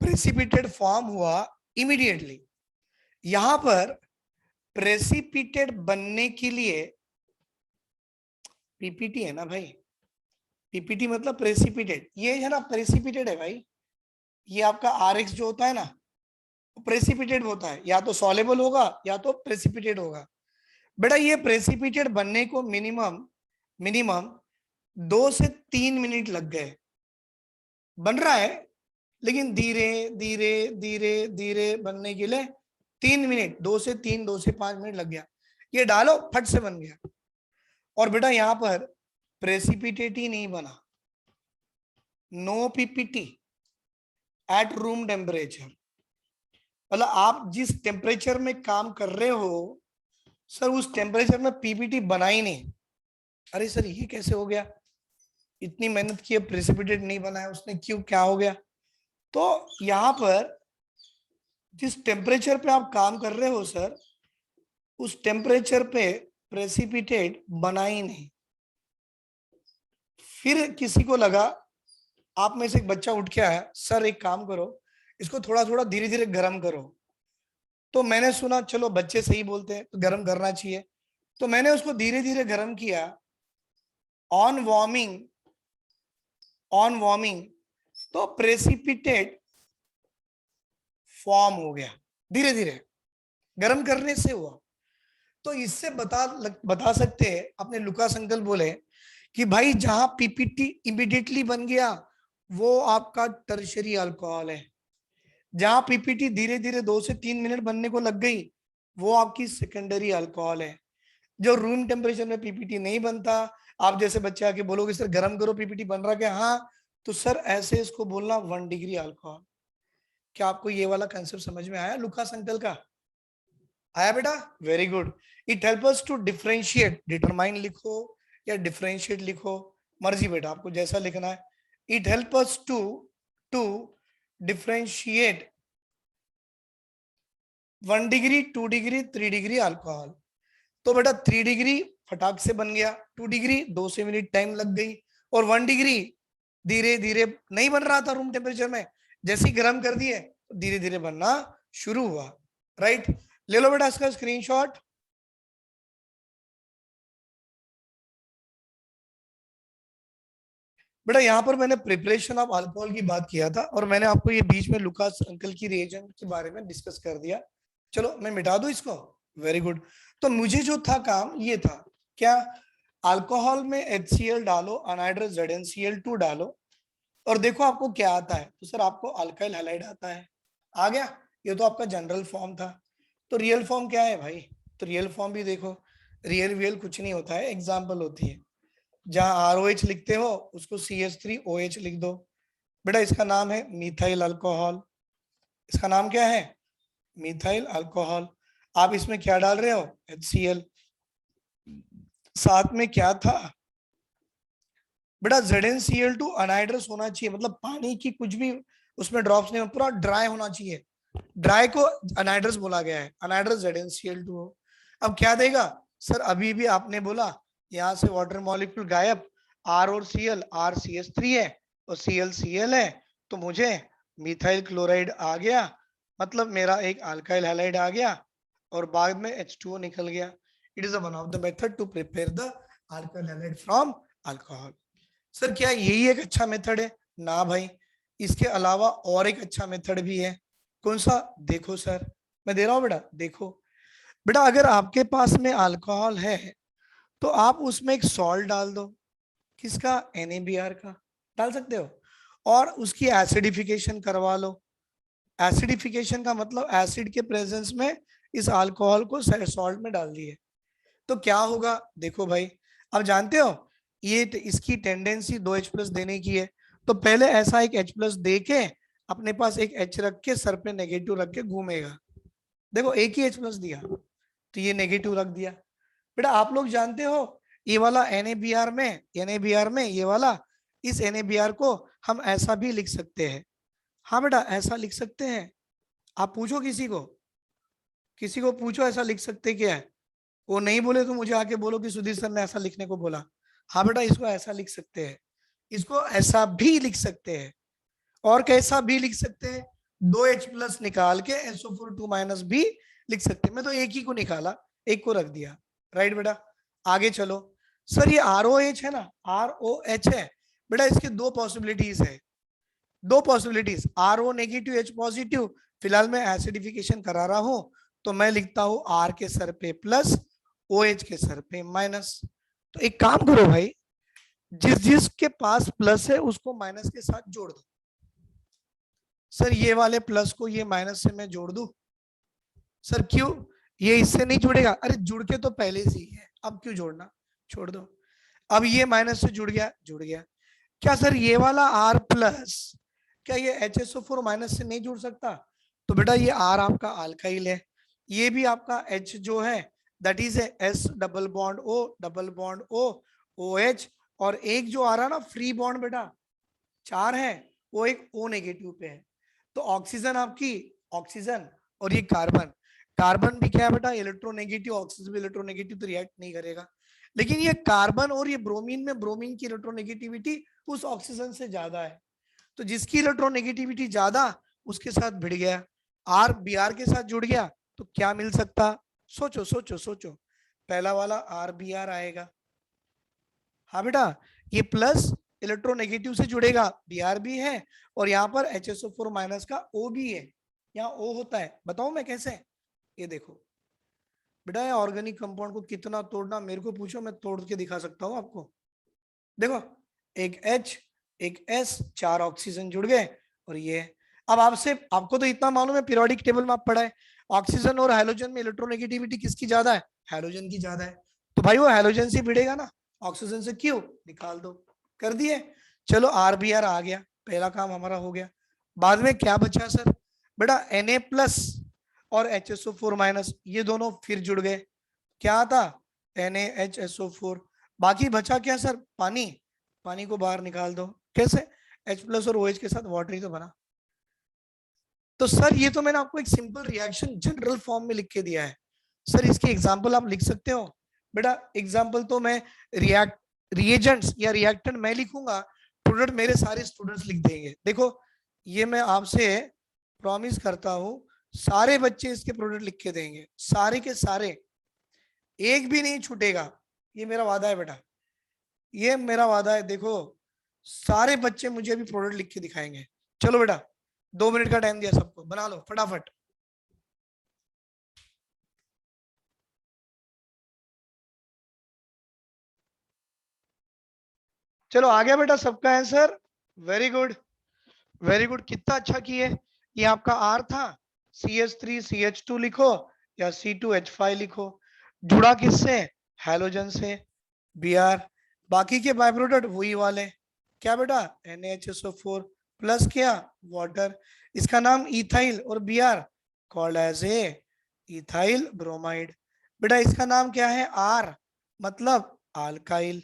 प्रेसिपिटेट फॉर्म हुआ इमीडिएटली। यहां पर प्रेसिपिटेट बनने के लिए, पीपीटी है ना भाई, पीपीटी मतलब प्रेसिपिटेट, ये है ना प्रेसिपिटेट है भाई। ये आपका आर एक्स जो होता है ना, प्रेसिपिटेट होता है, या तो सॉलेबल होगा या तो प्रेसिपिटेट होगा। बेटा ये प्रेसिपिटेट बनने को मिनिमम मिनिमम 2 से 3 मिनट लग गए। बन रहा है, लेकिन धीरे धीरे धीरे धीरे बनने के लिए 3 मिनट, 2 से 3, 2 से 5 मिनट लग गया। ये डालो फट से बन गया। और बेटा यहां पर प्रेसिपिटेट ही नहीं बना, no PPT at room temperature. मतलब आप जिस टेम्परेचर में काम कर रहे हो सर, उस टेम्परेचर में पीपीटी बना ही नहीं। अरे सर ये कैसे हो गया, इतनी मेहनत की है, प्रेसिपिटेट नहीं बना है उसने, क्यों, क्या हो गया? तो यहां पर जिस टेम्परेचर पे आप काम कर रहे हो सर, उस टेम्परेचर पे प्रेसिपिटेट बना ही नहीं। फिर किसी को लगा, आप में से एक बच्चा उठ के आया, सर एक काम करो, इसको थोड़ा थोड़ा धीरे धीरे गर्म करो। तो मैंने सुना चलो बच्चे सही बोलते हैं तो गर्म करना चाहिए, तो मैंने उसको धीरे धीरे गर्म किया। ऑन वार्मिंग, ऑन वार्मिंग तो प्रेसिपिटेट फॉर्म हो गया, धीरे धीरे गर्म करने से हुआ। तो इससे बता सकते हैं, अपने लुकास अंकल बोले कि भाई जहां पीपीटी इमीडिएटली बन गया वो आपका टर्शरी अल्कोहल है, जहां पीपीटी धीरे धीरे 2 से 3 मिनट बनने को लग गई वो आपकी सेकेंडरी अल्कोहल है। जो रूम टेम्परेचर में पीपीटी नहीं बनता, आप जैसे बच्चे आके बोलोगे सर गर्म करो पीपीटी बन रहा क्या, हाँ, तो सर ऐसे इसको बोलना 1 डिग्री अल्कोहल। क्या आपको ये वाला कंसेप्ट समझ में आया लुकास अंकल का? आया बेटा, very good. It help us to differentiate, determine लिखो या डिफरेंशिएट लिखो, मर्जी बेटा आपको जैसा लिखना है। It help us to differentiate 1 degree, 2 degree, 3 degree alcohol. तो बेटा 3 डिग्री फटाक से बन गया, 2 डिग्री 2 से मिनट टाइम लग गई, और 1 डिग्री धीरे धीरे नहीं बन रहा था रूम टेम्परेचर में, जैसे ही गर्म कर दिए धीरे धीरे बनना शुरू हुआ। राइट, ले लो बेटा इसका स्क्रीनशॉट। बेटा यहाँ पर मैंने प्रिपरेशन ऑफ अल्कोहल की बात किया था, और मैंने आपको ये बीच में लुकास अंकल की रिएजेंट के बारे में डिस्कस कर दिया। चलो मैं मिटा दूं इसको, वेरी गुड। तो मुझे जो था काम ये था, क्या, अल्कोहल में HCl डालो, अनहाइड्रस ZnCl2 डालो, और देखो आपको क्या आता है। तो सर आपको अल्काइल हैलाइड आता है, आ गया, ये तो आपका जनरल फॉर्म था। तो रियल फॉर्म क्या है भाई? तो रियल फॉर्म भी देखो, रियल वियल कुछ नहीं होता है, एग्जाम्पल होती है। जहां ROH लिखते हो उसको CH3OH लिख दो। बेटा इसका नाम है मिथाइल अल्कोहल, इसका नाम क्या है, मिथाइल अल्कोहल। आप इसमें क्या डाल रहे हो, HCl, साथ में क्या था बेटा, ZnCl2 अनहाइड्रस होना चाहिए, मतलब पानी की कुछ भी उसमें ड्रॉप्स नहीं, पूरा ड्राई होना चाहिए। ड्राई को अनहाइड्रस बोला गया है, अनहाइड्रस ZnCl2 हो। अब क्या देगा, सर अभी भी आपने बोला यहाँ से वाटर मॉलिक्यूल गायब, आर और सीएल, आर CH3 है और CL है, तो मुझे मिथाइल क्लोराइड आ गया, मतलब मेरा एक अल्काइल हैलाइड आ गया और बाद में H2O निकल गया। It is one of the method to prepare the alkyl halide from alcohol. Sir क्या यही एक अच्छा मेथड है? ना भाई, इसके अलावा और एक अच्छा मेथड भी है। कौन सा? देखो सर, मैं दे रहा हूं बेटा, देखो बेटा, अगर आपके पास में अल्कोहल है तो आप उसमें एक सॉल्ट डाल दो। किसका? NaBr का डाल सकते हो, और उसकी एसिडिफिकेशन करवा लो। एसिडिफिकेशन का मतलब एसिड के प्रेजेंस में इस अल्कोहल को सॉल्ट में डाल दिए, तो क्या होगा? देखो भाई, अब जानते हो ये इसकी टेंडेंसी 2H+ देने की है, तो पहले ऐसा एक H+ दे के अपने पास एक H रख के सर पे नेगेटिव रख के घूमेगा। देखो एक ही H+ दिया तो ये नेगेटिव रख दिया। बेटा आप लोग जानते हो ये वाला NaBr में ये वाला, इस NaBr को हम ऐसा भी लिख सकते हैं। हाँ बेटा ऐसा लिख सकते हैं। आप पूछो किसी को पूछो ऐसा लिख सकते क्या है। वो नहीं बोले तो मुझे आके बोलो कि सुधीर सर ने ऐसा लिखने को बोला। हाँ बेटा इसको ऐसा लिख सकते हैं, इसको ऐसा भी लिख सकते हैं, और कैसा भी लिख सकते हैं, 2H+ निकाल के SO4 2- भी लिख सकते हैं। मैं तो एक ही को निकाला, एक को रख दिया। राइट बेटा, आगे चलो। सर ये ROH है ना, ROH है बेटा, इसके दो पॉसिबिलिटीज है, दो possibilities, RO negative H positive. फिलहाल मैं एसिडिफिकेशन करा रहा हूं तो मैं लिखता हूं R के सर पे प्लस, OH के सर पे माइनस। तो एक काम करो भाई, जिस जिसके पास प्लस है उसको माइनस के साथ जोड़ दो। सर ये वाले प्लस को ये माइनस से मैं जोड़ दूं? सर क्यों? ये इससे नहीं जुड़ेगा? अरे जुड़ के तो पहले से ही है, अब क्यों जोड़ना, छोड़ दो। अब ये माइनस से जुड़ गया, जुड़ गया। क्या सर ये वाला R+, क्या ये HSO4- से नहीं जुड़ सकता? तो बेटा ये R आपका अल्काइल है, ये भी आपका H जो है that is S double bond O double bond O OH, और एक जो आ रहा ना फ्री बॉन्ड बेटा 4 है, वो एक O नेगेटिव पे है। तो ऑक्सीजन आपकी, ऑक्सीजन और ये कार्बन, कार्बन भी क्या है बेटा इलेक्ट्रोनेगेटिव, ऑक्सीजन भी इलेक्ट्रोनेगेटिव, तो रिएक्ट नहीं करेगा। लेकिन ये कार्बन और ये ब्रोमीन में ब्रोमीन की इलेक्ट्रोनेगेटिविटी उस ऑक्सीजन से ज्यादा है, तो जिसकी इलेक्ट्रोनेगेटिविटी ज्यादा उसके साथ भिड़ गया, R Br के साथ जुड़ गया, तो क्या मिल सकता? सोचो सोचो सोचो, पहला वाला R Br आएगा। हाँ बेटा, ये प्लस इलेक्ट्रोनेगेटिव से जुड़ेगा, Br भी है, और यहाँ पर HSO4- का O भी है। यहाँ O होता है, बताऊं मैं कैसे? ये देखो बेटा, ये ऑर्गेनिक कंपाउंड को कितना तोड़ना मेरे को पूछो, मैं तोड़ के दिखा सकता हूँ आपको। देखो एक H एक S, 4 ऑक्सीजन जुड़ गए, और ये। अब आपसे, आपको तो इतना मालूम है, पीरियोडिक टेबल में आप पढ़ा है, ऑक्सीजन और हाइड्रोजन में इलेक्ट्रोनेगेटिविटी किसकी ज्यादा है? हाइड्रोजन की ज्यादा है, तो भाई वो हाइड्रोजन से भिड़ेगा ना, ऑक्सीजन से क्यों? निकाल दो। कर दिए। चलो RBr आ गया, पहला काम हमारा हो गया। बाद में क्या बचा सर? बेटा Na+ और HSO4- ये दोनों फिर जुड़ गए, क्या था? NaHSO4। बाकी बचा क्या सर? पानी, पानी को बाहर निकाल दो। कैसे? H+ और OH के साथ वाटर ही तो बना। तो सर ये तो मैंने आपको एक सिंपल रिएक्शन जनरल फॉर्म में लिख के दिया है। सर इसकी एग्जांपल आप लिख सकते हो? बेटा एग्जांपल तो मैं रिएजेंट्स या रिएक्टेंट मैं लिखूंगा, प्रोडक्ट मेरे सारे स्टूडेंट्स लिख देंगे। देखो ये मैं आपसे प्रॉमिस करता हूं, सारे बच्चे इसके प्रोडक्ट लिख के देंगे, सारे के सारे, एक भी नहीं छूटेगा। ये मेरा वादा है बेटा, ये मेरा वादा है। देखो सारे बच्चे मुझे अभी प्रोडक्ट लिख के दिखाएंगे। चलो बेटा 2 मिनट का टाइम दिया सबको, बना लो फटाफट। चलो आ गया बेटा सबका answer? Very good, very good, कितना अच्छा किए। ये आपका R था, CH3CH2 लिखो या C2H5 लिखो। जुड़ा किससे? हैलोजन से, Br। बाकी के बाय प्रोडक्ट वही वाले, क्या बेटा? NaHSO4 प्लस क्या? वाटर। इसका नाम इथाइल, और Br called as a ethyl bromide. बेटा इसका नाम क्या है? R मतलब alkyl,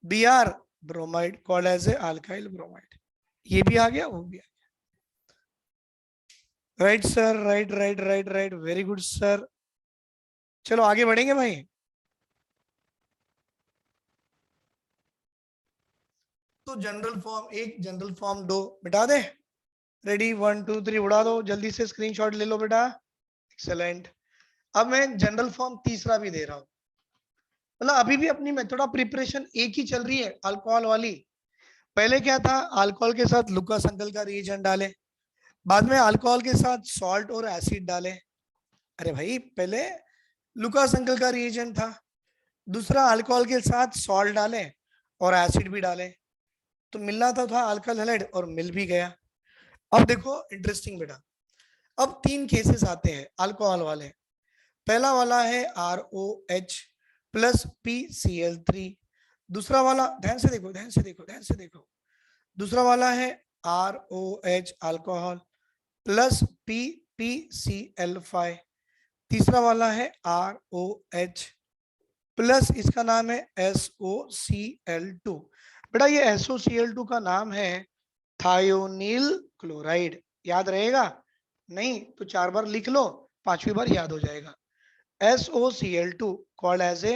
Br bromide called as a alkyl bromide. ये भी आ गया, वो भी आ गया। Right sir, right right right right, very good sir. चलो आगे बढ़ेंगे भाई। तो जनरल फॉर्म एक, जनरल फॉर्म दो, मिटा दे। रेडी, 1 2 3 उड़ा दो, जल्दी से स्क्रीनशॉट ले लो बेटा। एक्सेलेंट। अब मैं जनरल फॉर्म तीसरा भी दे रहा हूं, मतलब अभी भी अपनी मेथड ऑफ प्रिपरेशन एक ही चल रही है, अल्कोहल वाली। पहले क्या था, अल्कोहल के साथ लुकास अंकल का रिएजेंट डाले, बाद में अल्कोहल के साथ सॉल्ट और एसिड डाले। अरे भाई पहले लुकास अंकल का रिएजेंट था, दूसरा अल्कोहल के साथ सॉल्ट डाले और एसिड भी डाले, तो मिलना था अल्कोहल हैलाइड, और मिल भी गया। अब देखो इंटरेस्टिंग बेटा, अब 3 केसेस आते हैं अल्कोहल वाले। पहला वाला है ROH प्लस PCl3, दूसरा वाला, ध्यान से देखो ध्यान से देखो ध्यान से देखो, दूसरा वाला है ROH अल्कोहल प्लस PCl5, तीसरा वाला है ROH प्लस इसका नाम है SOCl2। बेटा ये SOCl2 का नाम है थायोनील क्लोराइड, याद रहेगा? नहीं तो 4 बार लिख लो, 5वीं बार याद हो जाएगा। SOCl2 called as a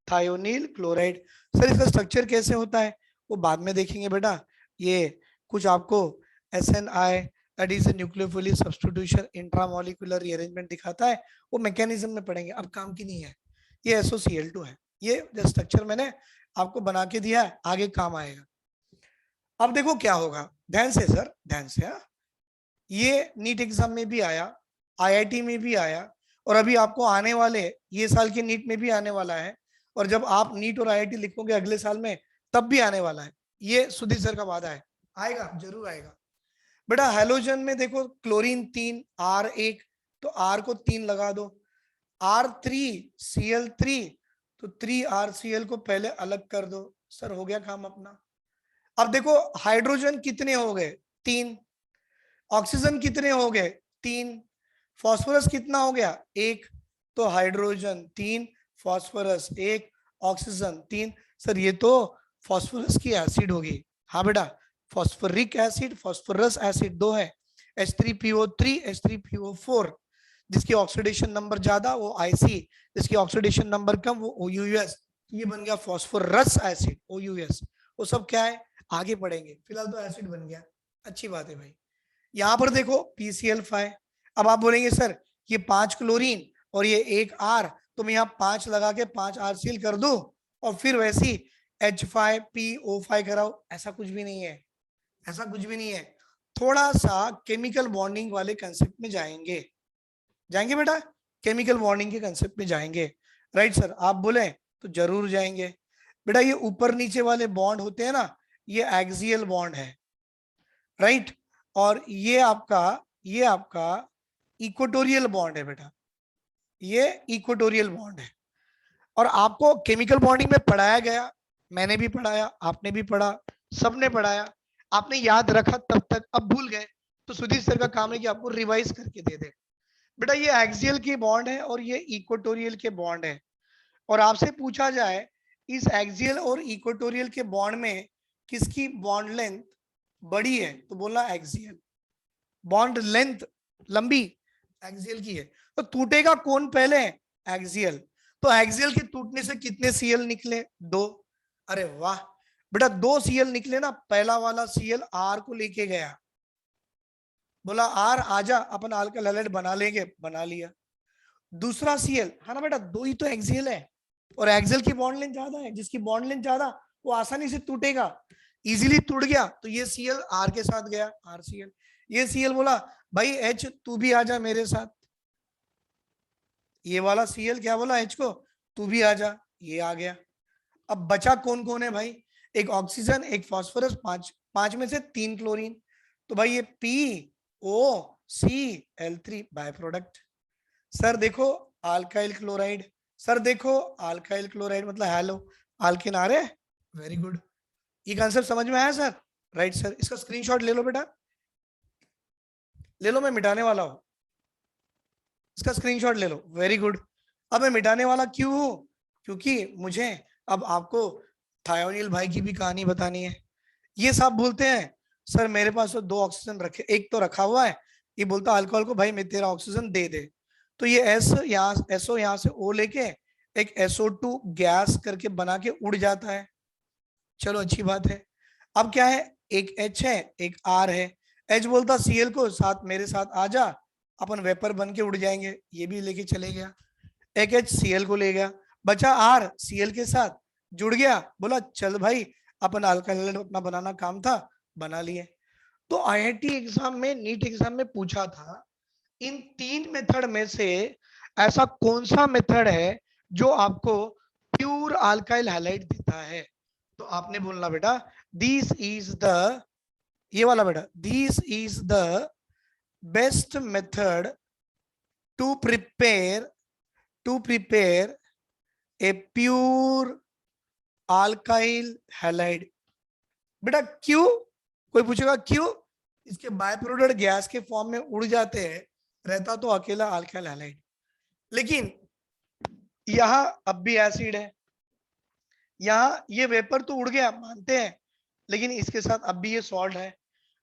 thionyl chloride. Sir इसका स्ट्रक्चर कैसे होता है वो बाद में देखेंगे बेटा, ये कुछ आपको SNI that is nucleophilic substitution intramolecular rearrangement दिखाता है, वो मैकेनिज्म में पढ़ेंगे, अब काम की नहीं है। ये SOCl2 है, ये जो स्ट्रक्चर मैंने आपको बना के दिया है आगे काम आएगा। अब देखो क्या होगा, ध्यान से सर ध्यान से। ये नीट एग्जाम में भी आया, IIT में भी आया, और अभी आपको आने वाले ये साल के नीट में भी आने वाला है, और जब आप नीट और IIT लिखोगे अगले साल में तब भी आने वाला है। ये सुधीर सर का वादा है, आएगा जरूर आएगा बेटा। हेलोजन में देखो क्लोरीन 3 R1, तो R को 3 लगा दो, R3Cl3, तो 3RCl को पहले अलग कर दो, सर हो गया काम अपना। अब देखो हाइड्रोजन कितने हो गए, 3, ऑक्सीजन कितने हो गए, 3, फास्फोरस कितना हो गया, 1, तो हाइड्रोजन 3, फास्फोरस 1, ऑक्सीजन 3। सर ये तो फास्फोरस की एसिड होगी, हाँ बेटा, फास्फोरिक एसिड, फास्फोरस एसिड 2 है, H3PO3 H3PO4, जिसकी ऑक्सीडेशन नंबर ज्यादा वो IC, जिसकी ऑक्सीडेशन नंबर कम वो OUS। ये बन गया फास्फोरस एसिड OUS। वो सब क्या है आगे पढ़ेंगे, फिलहाल तो एसिड बन गया, अच्छी बात है भाई। यहाँ पर देखो PCl5, अब आप बोलेंगे सर ये 5 क्लोरीन और ये 1 R, तो मैं यहाँ 5 लगा के 5 RCl कर दूं और फिर वैसी H5PO5 कराओ, ऐसा कुछ भी नहीं है, ऐसा कुछ भी नहीं है। थोड़ा सा केमिकल बॉन्डिंग वाले कंसेप्ट में जाएंगे, जाएंगे बेटा, केमिकल बॉन्डिंग के कंसेप्ट में जाएंगे। राइट सर, आप बोले तो जरूर जाएंगे बेटा। ये ऊपर नीचे वाले बॉन्ड होते हैं ना, ये एक्सियल बॉन्ड है, राइट, और ये आपका इक्वेटोरियल बॉन्ड है बेटा, ये इक्वेटोरियल बॉन्ड है। और आपको केमिकल बॉन्डिंग में पढ़ाया गया, मैंने भी पढ़ाया, आपने भी पढ़ा, सबने पढ़ाया, आपने याद रखा तब तक, अब भूल गए तो सुधीर सर का काम है कि आपको रिवाइज करके दे दे। बेटा ये एक्सियल के बॉन्ड है और ये इक्वेटोरियल के बॉन्ड है, और आपसे पूछा जाए इस एक्सियल और इक्वेटोरियल के बॉन्ड में किसकी बॉन्ड लेंथ बड़ी है, तो बोलना एक्सियल। बॉन्ड लेंथ लंबी एक्सियल की है, तो टूटेगा कौन पहले, एक्सियल। तो एक्सियल के टूटने से कितने Cl निकले, 2। अरे वाह बेटा, 2 Cl निकले ना, पहला वाला Cl R को लेके गया, बोला R आजा अपन अल्काइल हैलाइड बना लेंगे, बना लिया। दूसरा Cl, हाँ ना बेटा, 2 ही तो एक्सियल है, और एक्सियल की बॉन्ड लेंथ ज्यादा है, जिसकी बॉन्ड लेंथ ज्यादा वो आसानी से टूटेगा, इजीली टूट गया, तो ये Cl R के साथ गया, RCl। ये Cl बोला भाई H तू भी आजा मेरे साथ, ये वाला Cl क्या बोला H को, तू भी आजा, ये आ गया। अब बचा कौन कौन है भाई, एक ऑक्सीजन, एक फास्फोरस, 5 में से 3 क्लोरीन, तो भाई ये POCl3 बाय प्रोडक्ट। सर देखो अल्काइल क्लोराइड, सर देखो अल्काइल क्लोराइड मतलब हेलो अल्केन आ रहे, वेरी गुड, ये कॉन्सेप्ट समझ में आया सर? राइट सर, इसका स्क्रीनशॉट ले लो बेटा, ले लो, मैं मिटाने वाला हूं, इसका स्क्रीनशॉट ले लो, वेरी गुड। अब मैं मिटाने वाला क्यों हूं, क्योंकि मुझे अब आपको थायोनील भाई की भी कहानी बतानी है। ये सब बोलते हैं सर मेरे पास तो 2 ऑक्सीजन रखे, एक तो रखा हुआ है, ये बोलता अल्कोहल को भाई मैं तेरा ऑक्सीजन दे दे, तो ये SO यहाँ से O लेके एक SO2 गैस करके बना के उड़ जाता है, चलो अच्छी बात है। अब क्या है, एक H है एक R है, H बोलता Cl को साथ मेरे साथ आ जा, अपन वेपर बन के उड़ जाएंगे, ये भी लेके चले गया। एक H Cl को ले गया, बचा R Cl के साथ जुड़ गया, बोला चल भाई अपन अल्काइल हैलाइड अपना बनाना काम था, बना लिए। तो IIT एग्जाम में, नीट एग्जाम में पूछा था इन तीन मेथड में से ऐसा कौन सा मेथड है जो आपको प्योर अल्काइल हैलाइड देता है। तो आपने बोलना बेटा दिस इज द, ये वाला बेटा, this is the best method to prepare a pure alkyl halide. बेटा क्यों, कोई पूछेगा क्यों, इसके बाय प्रोडक्ट गैस के फॉर्म में उड़ जाते हैं, रहता तो अकेला अल्काइल हैलाइड, लेकिन यहां अब भी एसिड है, यहाँ ये वेपर तो उड़ गया मानते हैं, लेकिन इसके साथ अब भी ये सॉल्ट है,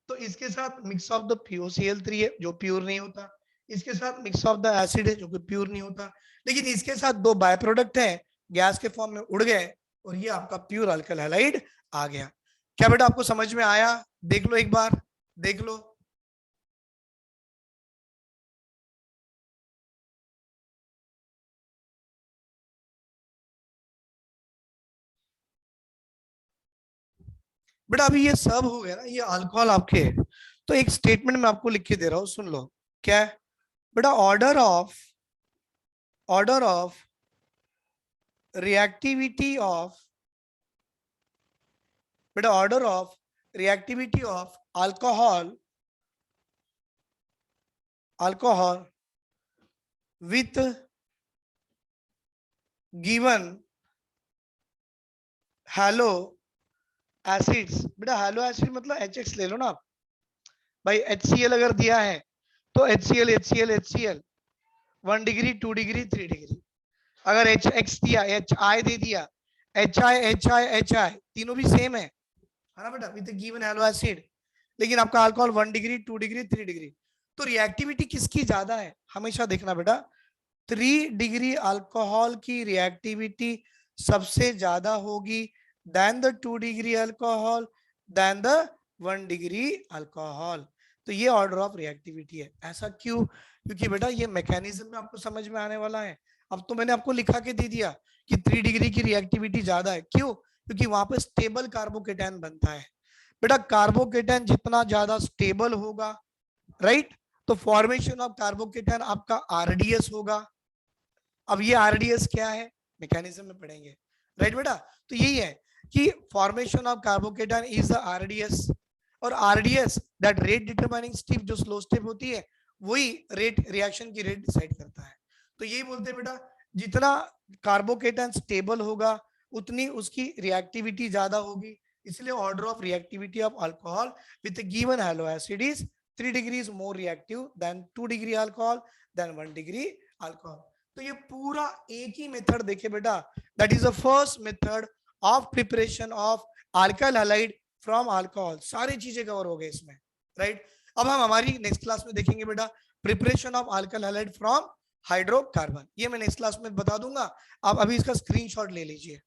तो इसके साथ मिक्स ऑफ द POCl3 है जो प्योर नहीं होता, इसके साथ मिक्स ऑफ द एसिड है जो कि प्योर नहीं होता, लेकिन इसके साथ दो बाय प्रोडक्ट है गैस के फॉर्म में उड़ गए और ये आपका प्योर अल्काइल हैलाइड आ गया। क्या बेटा आपको समझ में आया, देख लो एक बार, देख लो। बेटा अभी ये सब हो गया ना, ये अल्कोहल आपके, तो एक स्टेटमेंट मैं आपको लिख के दे रहा हूं, सुन लो। क्या है बेटा, ऑर्डर ऑफ रिएक्टिविटी ऑफ, बेटा order of reactivity of alcohol with given hello acids. बेटा हैलो एसिड मतलब HX ले लो ना आप, भाई HCl अगर दिया है तो HCl 1 डिग्री 2 डिग्री 3 डिग्री, अगर HX दिया, HI दे दिया, HI तीनों भी सेम है ना बेटा, विद गिवन हैलो एसिड, लेकिन आपका अल्कोहल 1 डिग्री 2 डिग्री 3 डिग्री, तो रिएक्टिविटी किसकी ज्यादा है, हमेशा देखना बेटा 3 डिग्री अल्कोहल की रिएक्टिविटी सबसे ज्यादा होगी then the 2 degree alcohol then the 1 degree alcohol. तो ये ऑर्डर ऑफ रिएक्टिविटी है। ऐसा क्यों, क्योंकि बेटा ये मैकेनिज्म में आपको समझ में आने वाला है। अब तो मैंने आपको लिखा के दे दिया कि 3 डिग्री की रिएक्टिविटी ज्यादा है, क्यों, क्योंकि वहां पे स्टेबल कार्बोकेटायन बनता है। बेटा कार्बोकेटायन जितना ज्यादा स्टेबल होगा, राइट, तो फॉर्मेशन ऑफ कार्बोकेटायन आपका RDS होगा। अब ये RDS क्या है, मैकेनिज्म में पढ़ेंगे, राइट बेटा। तो यही है कि formation of carbocation is the RDS, और RDS that rate determining step, जो स्लो स्टेप होती है वही रेट, रिएक्शन की रेट डिसाइड करता है। तो यही बोलते हैं बेटा, जितना कार्बोकेटायन स्टेबल होगा उतनी उसकी रिएक्टिविटी ज्यादा होगी, इसलिए order of reactivity of alcohol with given hello acid is 3 degrees more reactive than 2 degree alcohol than 1 degree alcohol। तो ये पूरा एक ही मेथड देखे बेटा, that is the first method of preparation of alkyl halide from alcohol. सारी चीजें cover हो गए इसमें, राइट। अब हम हमारी नेक्स्ट क्लास में देखेंगे बेटा preparation of alkyl halide from hydrocarbon, ये मैं नेक्स्ट क्लास में बता दूंगा, आप अभी इसका स्क्रीनशॉट ले लीजिए।